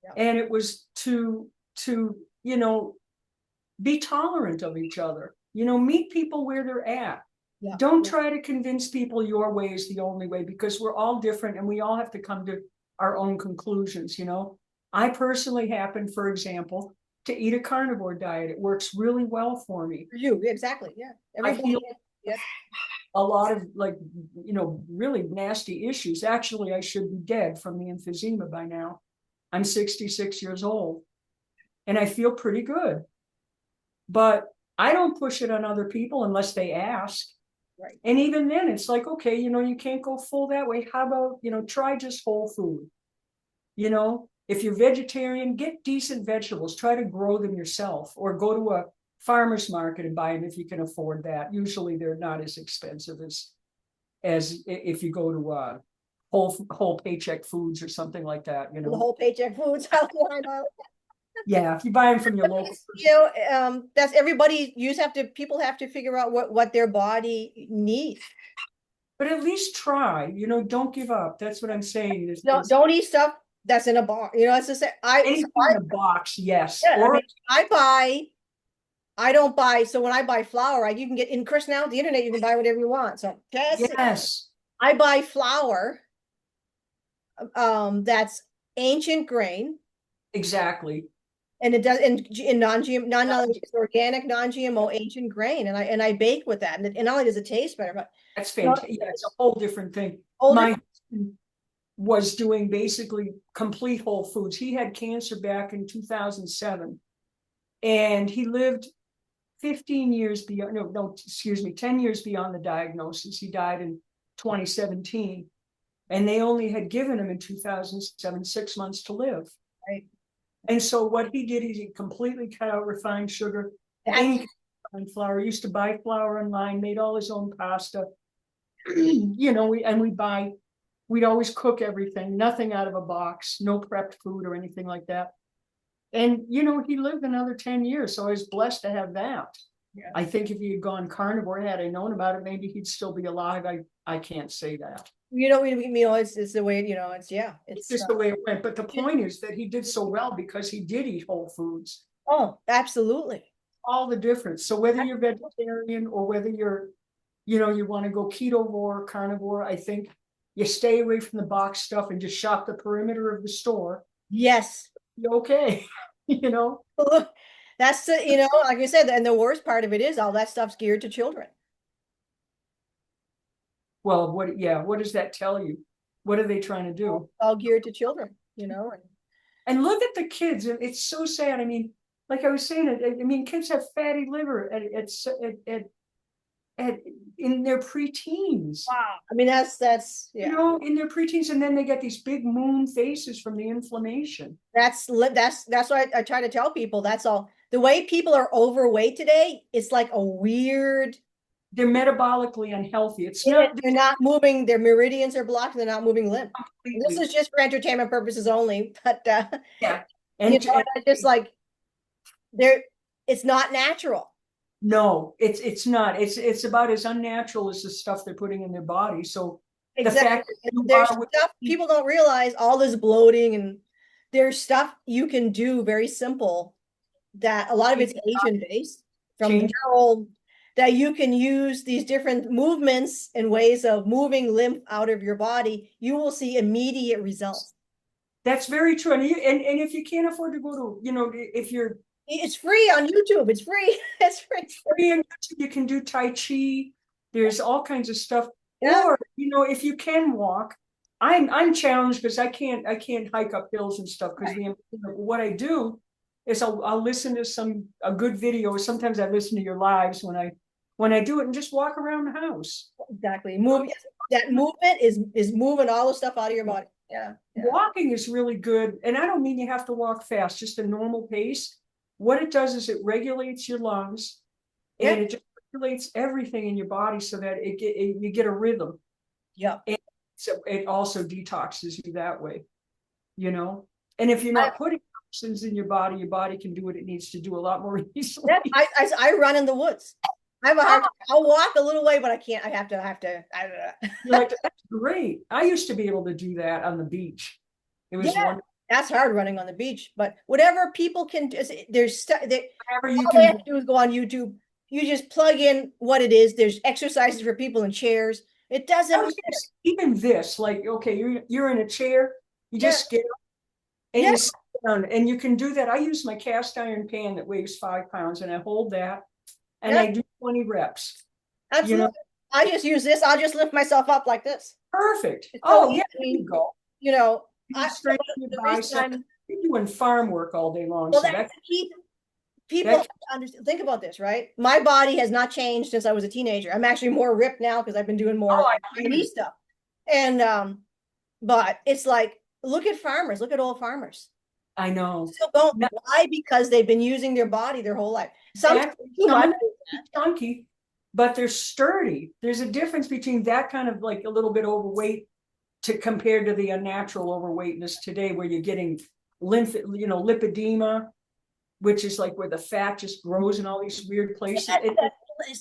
Yeah. And it was to be tolerant of each other, meet people where they're at. Yeah. Don't try to convince people your way is the only way, because we're all different and we all have to come to our own conclusions. I personally happen, for example, to eat a carnivore diet. It works really well for me.
For you, exactly. Yeah.
Everybody, I feel a lot of really nasty issues. Actually, I should be dead from the emphysema by now. I'm 66 years old and I feel pretty good, but I don't push it on other people unless they ask. Right. And even then it's like, okay, you can't go full that way. How about, try just whole food? If you're vegetarian, get decent vegetables, try to grow them yourself, or go to a farmer's market and buy them if you can afford that. Usually they're not as expensive as if you go to whole paycheck foods or something like that.
The whole paycheck foods.
Yeah, if you buy them from your local
that's everybody. People have to figure out what their body needs.
But at least try. Don't give up. That's what I'm saying.
Don't eat stuff that's in a box. It's the same.
Anything in a box, yes.
Yeah, or I don't buy. So when I buy flour, you can get in Chris now, the internet, you can buy whatever you want. So
yes,
I buy flour. That's ancient grain.
Exactly.
And it does in non-GM, it's organic, non-GMO, ancient grain, and I bake with that, and not only does it taste better, but
that's fantastic. Yeah, it's a whole different thing. My husband was doing basically complete whole foods. He had cancer back in 2007, and he lived 10 years beyond the diagnosis. He died in 2017, and they only had given him in 2007 6 months to live.
Right.
And so what he did is he completely cut out refined sugar, any refined flour. He used to buy flour online, made all his own pasta. You know, we'd always cook everything, nothing out of a box, no prepped food or anything like that. And, you know, he lived another 10 years. So I was blessed to have that.
Yeah.
I think if he had gone carnivore, had I known about it, maybe he'd still be alive. I can't say that.
You know, it's the way, it's
just the way it went. But the point is that he did so well because he did eat whole foods.
Oh, absolutely.
All the difference. So whether you're vegetarian or whether you're, you know, you want to go ketovore, carnivore, I think you stay away from the box stuff and just shop the perimeter of the store.
Yes.
Okay. You know,
that's the, like I said, and the worst part of it is all that stuff's geared to children.
well, what does that tell you? What are they trying to do?
All geared to children,
And look at the kids. It's so sad. I mean, like I was saying, I mean, kids have fatty liver in their preteens.
Wow. I mean, that's
You know, in their preteens, and then they get these big moon faces from the inflammation.
That's why I try to tell people. That's all. The way people are overweight today, it's like a weird.
They're metabolically unhealthy. It's
They're not moving. Their meridians are blocked. They're not moving lymph.
completely.
This is just for entertainment purposes only. But
Yeah,
and it's just like it's not natural.
no, it's not. It's about as unnatural as the stuff they're putting in their body. So
Exactly.
the fact that
There's stuff people don't realize, all this bloating, and there's stuff you can do very simple that a lot of it's Asian based from their old, that you can use these different movements and ways of moving lymph out of your body. You will see immediate results.
That's very true. And if you can't afford to go to, you know, if you're
It's free on YouTube. It's free. It's free.
free on YouTube, you can do Tai Chi. There's all kinds of stuff.
Yeah.
Or, you know, if you can walk, I'm challenged because I can't hike up hills and stuff because what I do is I'll listen to a good video. Sometimes I listen to your lives when I do it and just walk around the house.
Exactly. That movement is moving all the stuff out of your body. Yeah.
Walking is really good. And I don't mean you have to walk fast, just a normal pace. What it does is it regulates your lungs and it just regulates everything in your body so that you get a rhythm.
Yeah.
And so it also detoxes you that way, you know? And if you're not putting toxins in your body can do what it needs to do a lot more easily.
I run in the woods. I have a hard time. I'll walk a little way, but I can't. I have to. I don't know.
Like, that's great. I used to be able to do that on the beach. It was wonderful.
That's hard running on the beach, but whatever people can do, there's stuff that
Whatever you
all
can
they have to do is go on YouTube. You just plug in what it is. There's exercises for people in chairs. It doesn't
even this, like, okay, you're in a chair, you just get up and you sit down, and you can do that. I use my cast iron pan that weighs 5 pounds, and I hold that, and I do 20 reps.
Absolutely. You know? I just use this. I'll just lift myself up like this.
Perfect. Oh, yeah, there you go.
You know,
you're doing farm work all day long.
Well, so that's the key. People think about this, right? My body has not changed since I was a teenager. I'm actually more ripped now because I've been doing more Chinese stuff. And but it's like, look at farmers, look at old farmers.
I know.
Still don't. Why? Because they've been using their body their whole life. Some
chunky, but they're sturdy. There's a difference between that kind of like a little bit overweight compared to the unnatural overweightness today, where you're getting lipedema, which is like where the fat just grows in all these weird places.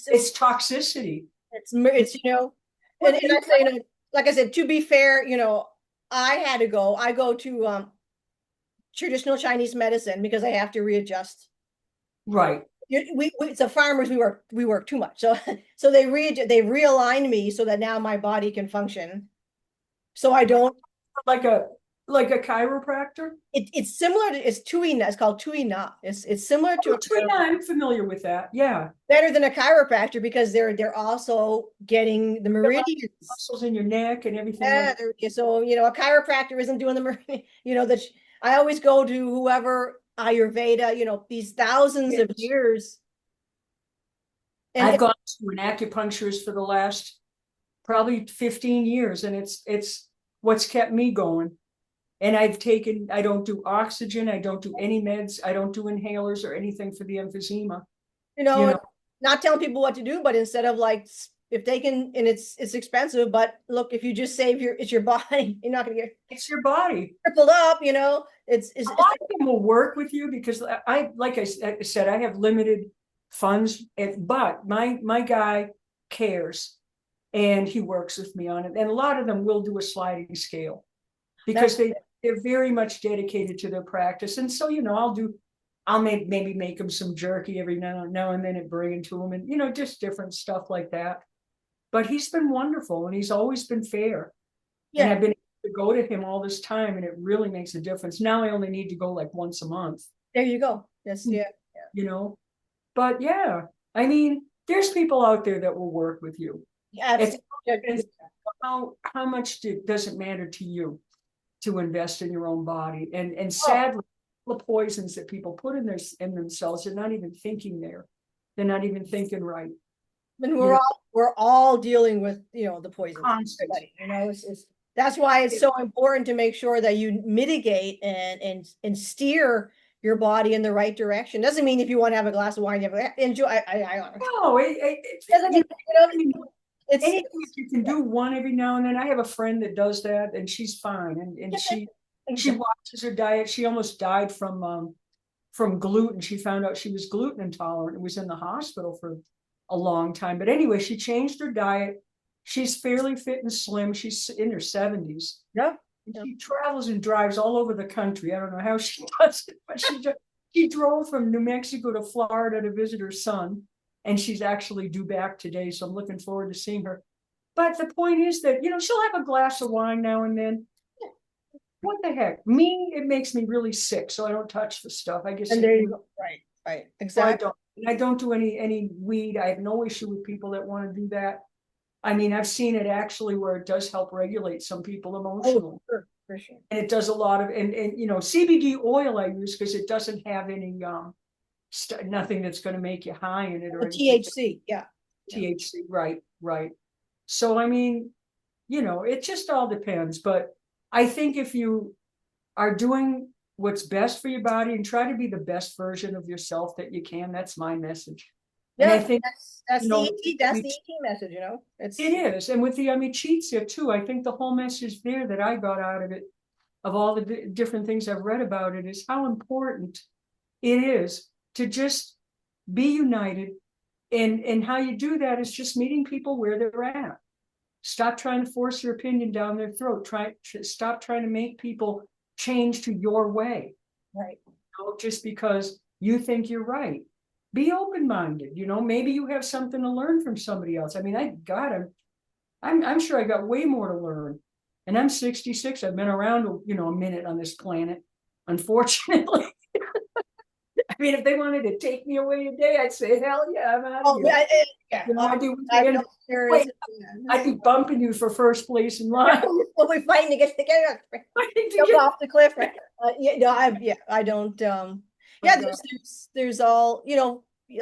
It's toxicity.
It's and I say, like I said, to be fair, I go to traditional Chinese medicine because I have to readjust.
Right.
So farmers, we work too much. So they realign me so that now my body can function. So I don't
like a chiropractor.
It's similar to Tuina. It's called Tuina. It's similar to
Tuina. I'm familiar with that. Yeah,
better than a chiropractor because they're also getting the meridians,
muscles in your neck and everything.
Yeah. So a chiropractor isn't doing the meridian. That I always go to whoever Ayurveda. These thousands of years.
And I've gone to an acupuncturist for the last probably 15 years, and it's what's kept me going. And I don't do oxygen, I don't do any meds, I don't do inhalers or anything for the emphysema.
You know,
You know,
not telling people what to do, but instead of like, if they can, and it's expensive, but look, if you just save it's your body, you're not going to get
it's your body.
crippled up, it's
A lot of them will work with you because like I said, I have limited funds, but my guy cares and he works with me on it. And a lot of them will do a sliding scale because they're very much dedicated to their practice. And so, I'll maybe make them some jerky every now and then and bring it to them, and, just different stuff like that. But he's been wonderful and he's always been fair. Yeah. And I've been able to go to him all this time and it really makes a difference. Now I only need to go like once a month.
There you go. Yes, yeah.
But yeah, I mean, there's people out there that will work with you.
Absolutely.
How much does it matter to you to invest in your own body? And sadly, the poisons that people put in themselves, they're not even thinking there. They're not even thinking right.
And we're all dealing with the poison. Constantly. That's why it's so important to make sure that you mitigate and steer your body in the right direction. Doesn't mean if you want to have a glass of wine, you have enjoy.
No, it doesn't mean it's anything you can do one every now and then. I have a friend that does that, and she's fine, and she watches her diet. She almost died from gluten. She found out she was gluten intolerant and was in the hospital for a long time. But anyway, she changed her diet. She's fairly fit and slim. She's in her 70s.
Yeah.
She travels and drives all over the country. I don't know how she does it, but she drove from New Mexico to Florida to visit her son. And she's actually due back today. So I'm looking forward to seeing her. But the point is that, she'll have a glass of wine now and then. What the heck? It makes me really sick. So I don't touch the stuff. I guess.
And there you go. Right. Exactly.
I don't do any weed. I have no issue with people that want to do that. I mean, I've seen it actually where it does help regulate some people emotionally.
Oh, sure, for sure.
And it does a lot of, and CBD oil I use because it doesn't have any, nothing that's going to make you high in it or
THC. Yeah.
THC. Right. So, I mean, it just all depends. But I think if you are doing what's best for your body and try to be the best version of yourself that you can, that's my message.
Yeah, and I think that's the ET message,
it is. And with the Amicizia too, I think the whole message there that I got out of it, of all the different things I've read about it, is how important it is to just be united. And how you do that is just meeting people where they're at. Stop trying to force your opinion down their throat. Stop trying to make people change to your way.
Right.
Just because you think you're right. Be open-minded. Maybe you have something to learn from somebody else. I mean, I'm sure I got way more to learn. And I'm 66. I've been around, a minute on this planet, unfortunately. I mean, if they wanted to take me away today, I'd say, hell yeah, I'm out of here. I'd be bumping you for first place in line.
We're fighting to get off the cliff. Right? I don't. There's all,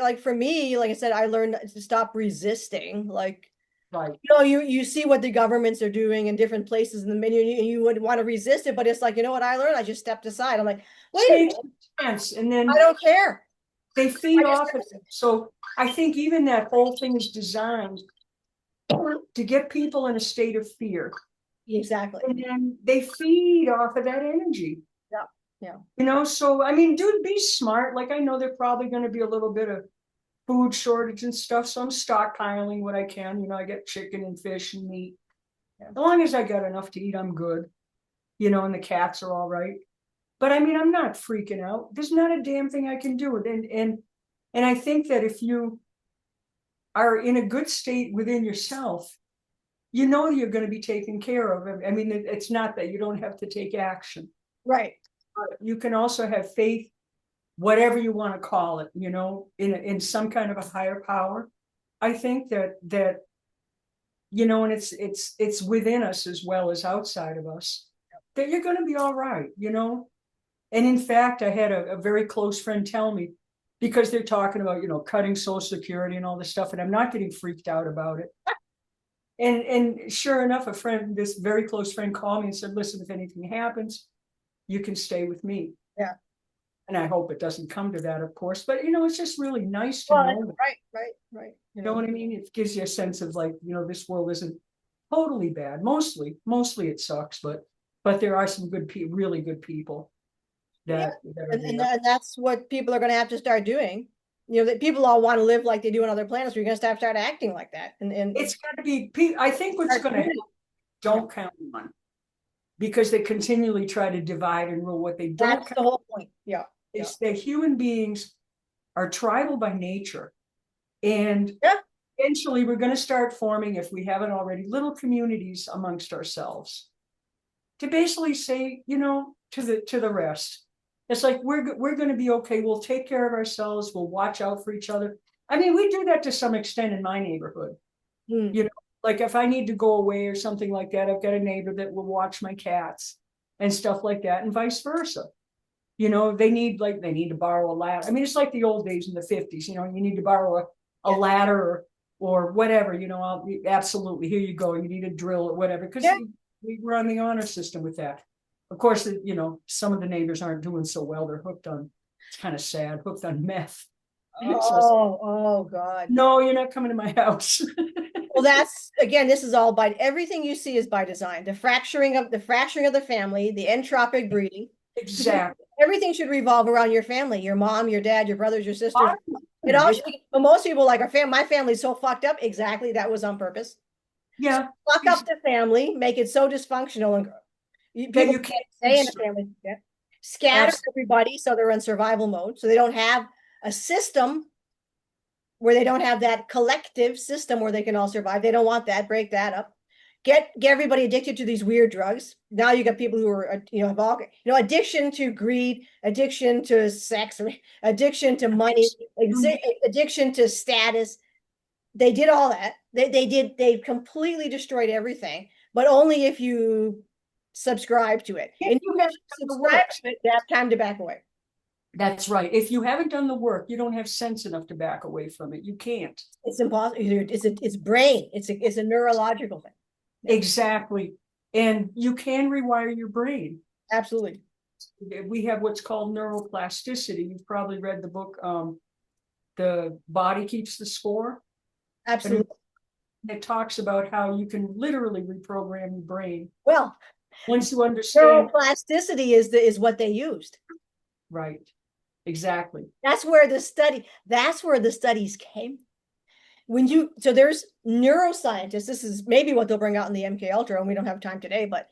like for me, like I said, I learned to stop resisting. Like,
right.
You see what the governments are doing in different places in the menu, and you would want to resist it, but it's like, what I learned? I just stepped aside. I'm like, wait a minute.
And then
I don't care.
They feed off of it. So I think even that whole thing is designed to get people in a state of fear.
Exactly.
And then they feed off of that energy.
Yeah.
So I mean, dude, be smart. Like, I know there's probably going to be a little bit of food shortage and stuff, so I'm stockpiling what I can. I get chicken and fish and meat. As long as I got enough to eat, I'm good. And the cats are all right. But I mean, I'm not freaking out. There's not a damn thing I can do. And I think that if you are in a good state within yourself, you're going to be taken care of. I mean, it's not that you don't have to take action.
Right.
But you can also have faith, whatever you want to call it, in some kind of a higher power. I think that and it's within us as well as outside of us, that you're going to be all right, And in fact, I had a very close friend tell me, because they're talking about, cutting Social Security and all this stuff, and I'm not getting freaked out about it. And sure enough, this very close friend called me and said, listen, if anything happens, you can stay with me.
Yeah.
And I hope it doesn't come to that, of course, but it's just really nice to
Well,
know that.
right.
You know what I mean? It gives you a sense of like, this world isn't totally bad. Mostly it sucks, but there are some good people, really good people
Yeah.
that are
And
there.
that's what people are going to have to start doing. That people all want to live like they do on other planets. We're going to start acting like that. And
It's got to be, I think what's
start
going to
doing
happen,
it.
don't count on, because they continually try to divide and rule. What they don't
That's
count
the whole point. Yeah.
is that human beings are tribal by nature. And
Yeah.
eventually we're going to start forming, if we haven't already, little communities amongst ourselves to basically say, to the rest, it's like, we're going to be okay. We'll take care of ourselves. We'll watch out for each other. I mean, we do that to some extent in my neighborhood.
Hmm.
Like if I need to go away or something like that, I've got a neighbor that will watch my cats and stuff like that, and vice versa. They need to borrow a ladder. I mean, it's like the old days in the 50s. You need to borrow a
Yeah.
ladder or whatever. Absolutely, here you go. You need a drill or whatever, because
Yeah.
we were on the honor system with that. Of course, some of the neighbors aren't doing so well. They're hooked on, it's kind of sad, hooked on meth. So
Oh God.
no, you're not coming to my house.
Well, that's again, this is all by everything you see is by design. The fracturing of the family, the entropic breeding.
Exactly.
Everything should revolve around your family, your mom, your dad, your brothers, your sisters. It all
It,
should be, but most people like my family's so fucked up. Exactly, that was on purpose. So
yeah,
fuck up the family, make it so dysfunctional, and
that
people
you
can't
can't
stay in the family. Yeah. Scatter
absolutely.
everybody so they're in survival mode, so they don't have a system where they don't have that collective system where they can all survive. They don't want that. Break that up. Get everybody addicted to these weird drugs. Now you got people who are have all addiction to greed, addiction to sex, addiction to money, addiction to status. They did all that. They completely destroyed everything, but only if you subscribe to it.
If
And
you
you
haven't done the
subscribe
work.
to it, they have time to back away.
That's right. If you haven't done the work, you don't have sense enough to back away from it. You can't.
It's impossible. It's brain. It's a neurological thing.
Exactly. And you can rewire your brain.
Absolutely.
We have what's called neuroplasticity. You've probably read the book, The Body Keeps the Score.
Absolutely.
It talks about how you can literally reprogram your brain
Well,
once you understand.
neuroplasticity is what they used.
Right. Exactly.
That's where the studies came. So there's neuroscientists. This is maybe what they'll bring out in the MK Ultra, and we don't have time today, but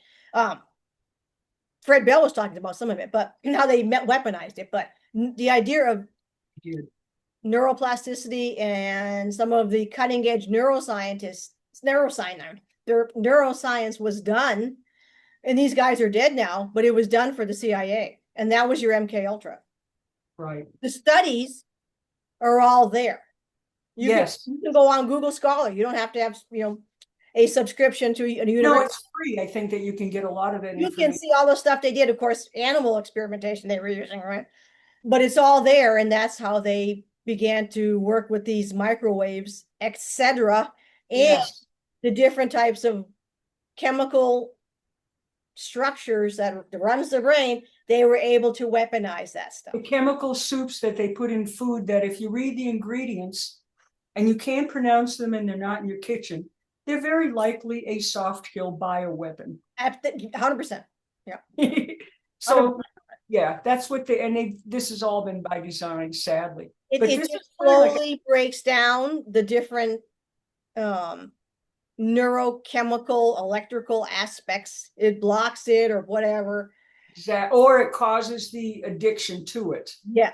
Fred Bell was talking about some of it, but how they weaponized it. But the idea of neuroplasticity and some of the cutting edge neuroscience was done, and these guys are dead now, but it was done for the CIA, and that was your MK Ultra.
Right.
The studies are all there. You can go on Google Scholar. You don't have to have a subscription to a university.
No, it's free. I think that you can get a lot of it.
You can see all the stuff they did. Of course, animal experimentation they were using, right? But it's all there, and that's how they began to work with these microwaves, etc., and the different types of chemical structures that runs the brain. They were able to weaponize that stuff.
The chemical soups that they put in food, that if you read the ingredients and you can't pronounce them and they're not in your kitchen, they're very likely a soft kill bioweapon.
100%. Yeah.
So 100%. Yeah, that's what this has all been by design, sadly.
But it just slowly breaks down the different neurochemical, electrical aspects. It blocks it or whatever.
Or it causes the addiction to it.
Yeah.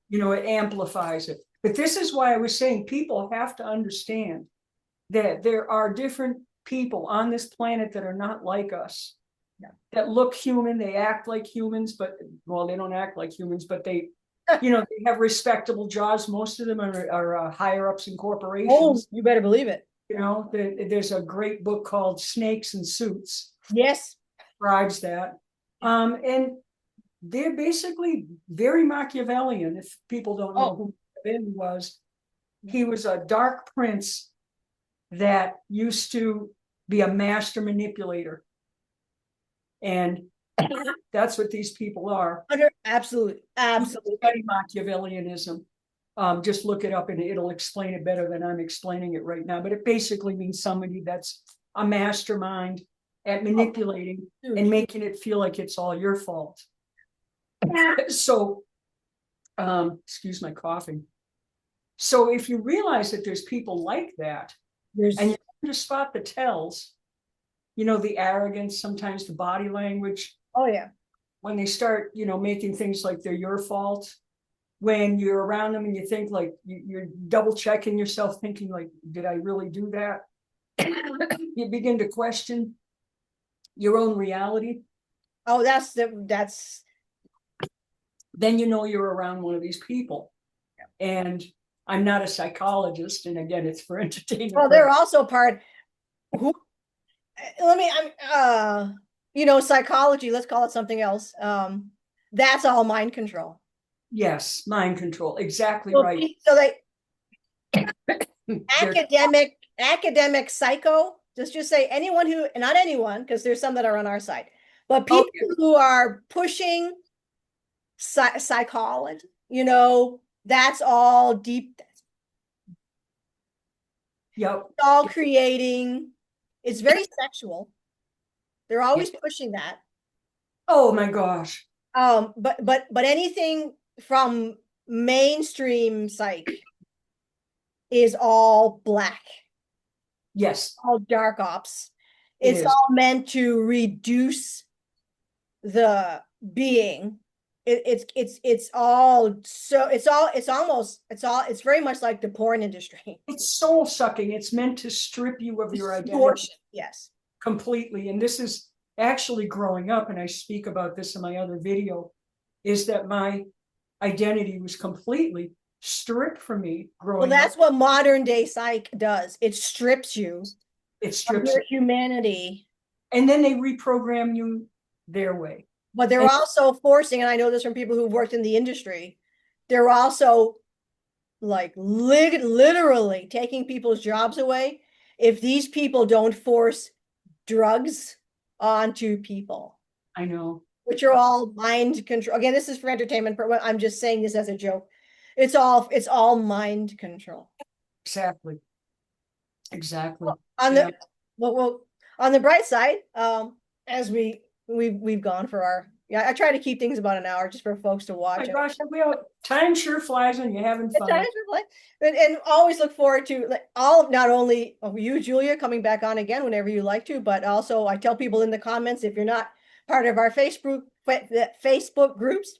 It amplifies it. But this is why I was saying people have to understand that there are different people on this planet that are not like us. Yeah. That look human, they act like humans, but they don't act like humans, but they they have respectable jobs. Most of them are higher ups in corporations.
Oh, you better believe it.
There's a great book called Snakes and Suits.
Yes.
Describes that. And they're basically very Machiavellian. If people don't know who Machiavelli was, he was a dark prince that used to be a master manipulator. And that's what these people are.
Absolutely. Absolutely.
Study Machiavellianism. Just look it up and it'll explain it better than I'm explaining it right now. But it basically means somebody that's a mastermind at manipulating and making it feel like it's all your fault. So, excuse my coughing. So if you realize that there's people like that, and you have to spot the tells, you know, the arrogance, sometimes the body language.
Oh yeah.
When they start, you know, making things like they're your fault, when you're around them and you think like you're double checking yourself, thinking like, did I really do that? You begin to question your own reality.
Oh, that's
then you know you're around one of these people. Yeah. And I'm not a psychologist, and again, it's for entertainment.
Well, they're also part who you know, psychology, let's call it something else. That's all mind control.
Yes, mind control. Exactly right.
So academic psycho, just say anyone who, not anyone, because there's some that are on our side, but people who are pushing psychology, you know, that's all deep.
Yep.
It's all creating, it's very sexual. They're always pushing that.
Oh my gosh.
But anything from mainstream psych is all black.
Yes.
All dark ops. It's all meant to reduce the being. It's very much like the porn industry.
It's soul sucking. It's meant to strip you of your identity.
Distortion, yes.
Completely. And this is actually growing up, and I speak about this in my other video, is that my identity was completely stripped from me growing up.
Well, that's what modern day psych does. It strips you.
It strips
your humanity.
And then they reprogram you their way.
But they're also forcing, and I know this from people who've worked in the industry, they're also like literally taking people's jobs away if these people don't force drugs onto people.
I know.
Which are all mind control. Again, this is for entertainment, but I'm just saying this as a joke. It's all mind control.
Exactly.
Well, on the bright side, as we've gone for our, I try to keep things about an hour just for folks to watch.
Oh my gosh, time sure flies when you're having fun.
Time sure flies. And always look forward to not only of you, Julia, coming back on again whenever you like to, but also I tell people in the comments, if you're not part of our Facebook groups,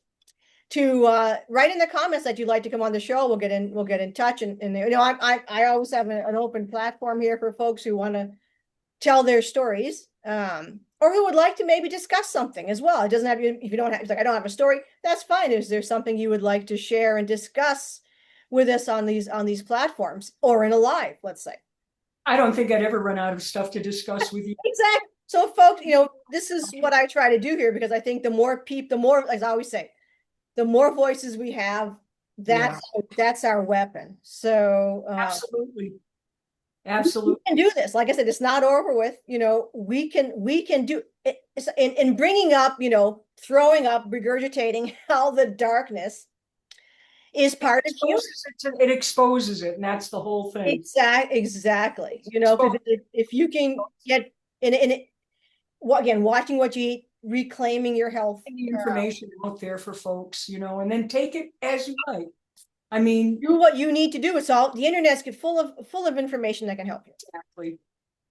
to write in the comments that you'd like to come on the show. We'll get in touch, and you know, I always have an open platform here for folks who want to tell their stories, or who would like to maybe discuss something as well. It doesn't have to, if you don't have, like, I don't have a story, that's fine. Is there something you would like to share and discuss with us on these platforms, or in a live, let's say?
I don't think I'd ever run out of stuff to discuss with you.
Exactly. So folks, you know, this is what I try to do here, because I think the more, as I always say, the more voices we have, that's our weapon. So
absolutely.
We can do this. Like I said, it's not over with. You know, we can do it in bringing up, you know, throwing up, regurgitating all the darkness is part of
it exposes it, and that's the whole thing.
Exactly. You know, because if you can get in it, again, watching what you eat, reclaiming your health,
the information out there for folks, you know, and then take it as you like. I mean,
do what you need to do. It's all, the internet's full of information that can help you.
Exactly.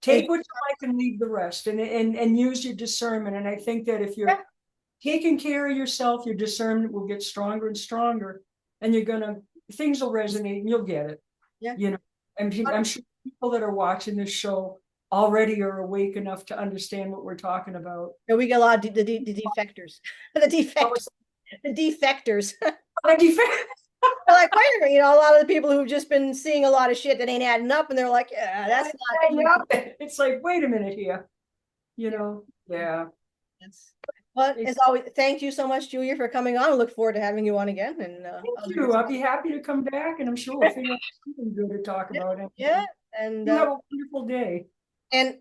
Take what you like and leave the rest, and use your discernment. And I think that if you're taking care of yourself, your discernment will get stronger and stronger, and things will resonate and you'll get it.
Yeah.
You know, and I'm sure people that are watching this show already are awake enough to understand what we're talking about.
And we get a lot of the defectors. The defectors. Like, wait a minute, you know, a lot of the people who've just been seeing a lot of shit that ain't adding up, and they're like, yeah, that's not.
It's like, wait a minute here. You know, yeah.
But as always, thank you so much, Julia, for coming on. I look forward to having you on again. And
thank you. I'll be happy to come back, and I'm sure we'll figure out something good to talk about.
Yeah, and
you have a wonderful day.
And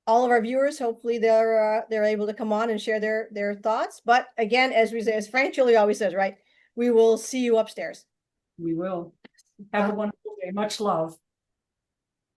all of our viewers, hopefully they're able to come on and share their thoughts. But again, as we say, as Frank Julie always says, right, we will see you upstairs.
We will. Have a wonderful day. Much love.